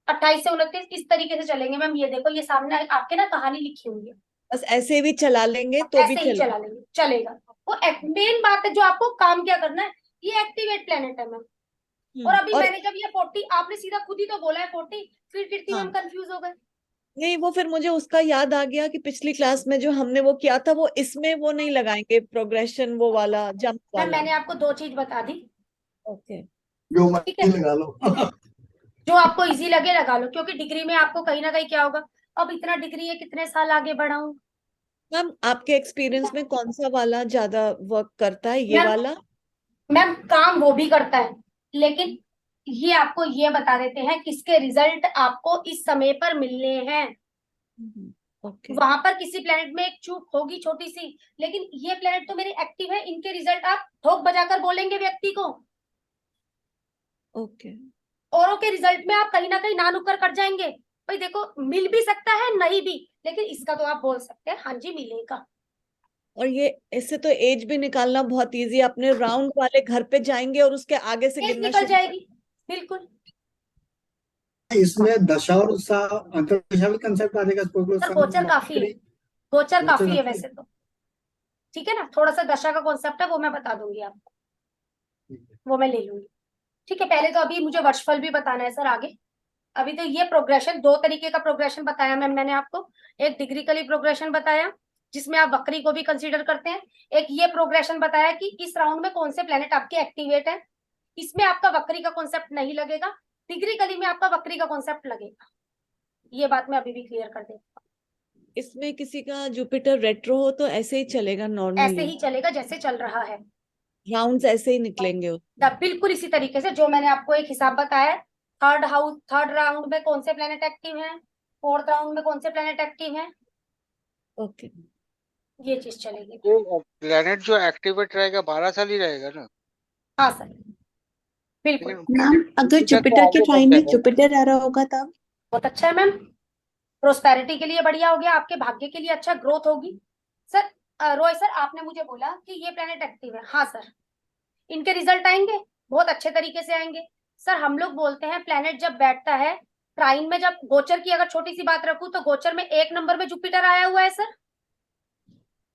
A: 28 से 29, इस तरीके से चलेंगे मैम। ये देखो ये सामने आपके ना कहानी लिखी हुई है,
C: बस ऐसे भी चला लेंगे तो भी
A: ऐसे ही
C: चलेगा।
A: चला लेंगे, चलेगा। वो मेन बात है जो आपको काम क्या करना है, ये एक्टिवेट प्लेनेट है मैम। और अभी
C: और
A: मैंने जब ये 40, आपने सीधा खुद ही तो बोला है 40, फिर कीर्ति
C: हाँ
A: मैम कंफ्यूज हो गए।
C: नहीं, वो फिर मुझे उसका याद आ गया कि पिछली क्लास में जो हमने वो किया था वो इसमें वो नहीं लगाएंगे प्रोग्रेशन वो वाला जंप
A: मैम
C: वाला।
A: मैंने आपको 2 चीज बता दी,
C: ओके
D: जो
A: ठीक है,
D: मर्जी लगा लो।
A: जो आपको इजी लगे लगा लो, क्योंकि डिग्री में आपको कहीं ना कहीं क्या होगा, अब इतना डिग्री है कितने साल आगे बढ़ाऊं।
C: मैम आपके एक्सपीरियंस में कौन सा वाला ज्यादा वर्क करता है, ये
A: मैम
C: वाला?
A: मैम काम वो भी करता है, लेकिन ये आपको ये बता देते हैं किसके रिजल्ट आपको इस समय पर मिलने हैं।
C: ओके
A: वहां पर किसी प्लेनेट में एक चूक होगी छोटी सी, लेकिन ये प्लेनेट तो मेरे एक्टिव है, इनके रिजल्ट आप ठोक बजाकर बोलेंगे व्यक्ति को,
C: ओके।
A: औरों के रिजल्ट में आप कहीं ना कहीं ना नुक्कर कर जाएंगे। भाई देखो मिल भी सकता है नहीं भी, लेकिन इसका तो आप बोल सकते हैं हाँ जी मिलेगा।
C: और ये इससे तो एज भी निकालना बहुत इजी है, अपने राउंड वाले घर पे जाएंगे और उसके आगे से
A: एज
C: गिनना
A: निकल
C: शुरू
A: जाएगी, बिल्कुल।
D: इसमें दशा और अंतर्दशा भी कंसेप्ट आ जाएगा
A: सर गोचर काफी है, गोचर काफी है वैसे तो, ठीक है ना, थोड़ा सा दशा का कॉन्सेप्ट है वो मैं बता दूंगी आपको, वो मैं ले लूंगी, ठीक है। पहले तो अभी मुझे वर्षफल भी बताना है सर आगे। अभी तो ये प्रोग्रेशन, 2 तरीके का प्रोग्रेशन बताया मैम मैंने आपको, एक डिग्रिकली प्रोग्रेशन बताया जिसमें आप वक्री को भी कंसीडर करते हैं, एक ये प्रोग्रेशन बताया कि इस राउंड में कौन से प्लेनेट आपके एक्टिवेट है, इसमें आपका वक्री का कॉन्सेप्ट नहीं लगेगा, डिग्रिकली में आपका वक्री का कॉन्सेप्ट लगेगा। ये बात मैं अभी भी क्लियर कर देती हूँ।
C: इसमें किसी का जुपिटर रेट्रो हो तो ऐसे ही चलेगा
A: ऐसे
C: नॉर्मली,
A: ही चलेगा जैसे चल रहा है,
C: राउंड्स ऐसे ही निकलेंगे।
A: बिल्कुल इसी तरीके से जो मैंने आपको एक हिसाब बताया है, थर्ड राउंड में कौन से प्लेनेट एक्टिव हैं, फोर्थ राउंड में कौन से प्लेनेट एक्टिव हैं,
C: ओके
A: ये चीज चलेगी।
E: प्लेनेट जो एक्टिवेट रहेगा 12 साल ही रहेगा ना,
A: हाँ सर, बिल्कुल।
E: लेकिन
B: मैम अगर
E: जुपिटर तो
B: जुपिटर के
E: आगे बढ़
B: टाइम में
E: जाएगा।
B: जुपिटर आ रहा होगा तब?
A: बहुत अच्छा है मैम, प्रोस्पेरिटी के लिए बढ़िया हो गया, आपके भाग्य के लिए अच्छा, ग्रोथ होगी। सर रॉय सर आपने मुझे बोला कि ये प्लेनेट एक्टिव है, हाँ सर, इनके रिजल्ट आएंगे, बहुत अच्छे तरीके से आएंगे। सर हम लोग बोलते हैं प्लेनेट जब बैठता है ट्राइन में, जब गोचर की अगर छोटी सी बात रखूं तो गोचर में 1 नंबर में जुपिटर आया हुआ है सर।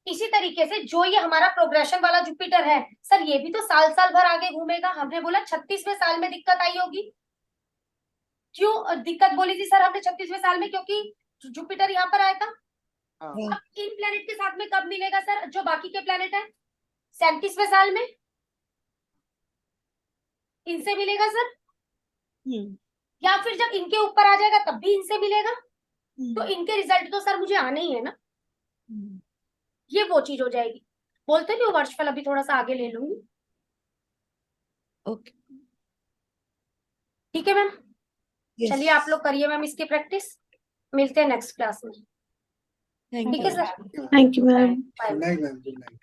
A: इसी तरीके से जो ये हमारा प्रोग्रेशन वाला जुपिटर है सर, ये भी तो साल साल भर आगे घूमेगा। हमने बोला 36वें साल में दिक्कत आई होगी। क्यों दिक्कत बोली थी सर हमने 36वें साल में? क्योंकि जुपिटर यहाँ पर आया था।
E: हाँ।
A: अब इन प्लेनेट के साथ में कब मिलेगा सर जो बाकी के प्लेनेट है? 37वें साल में इनसे मिलेगा सर, या फिर जब इनके ऊपर आ जाएगा तब भी इनसे मिलेगा। तो इनके रिजल्ट तो सर मुझे आने ही है ना, ये वो चीज हो जाएगी। बोलते नहीं हो वर्षफल अभी थोड़ा सा आगे ले लूंगी।
C: ओके
A: ठीक है मैम, चलिए आप लोग करिए मैम इसकी प्रैक्टिस, मिलते हैं नेक्स्ट क्लास में।
C: थैंक
A: ठीक
C: यू
A: है sir,
B: thank you ma'am.
A: Bye.
D: Good night ma'am, good night.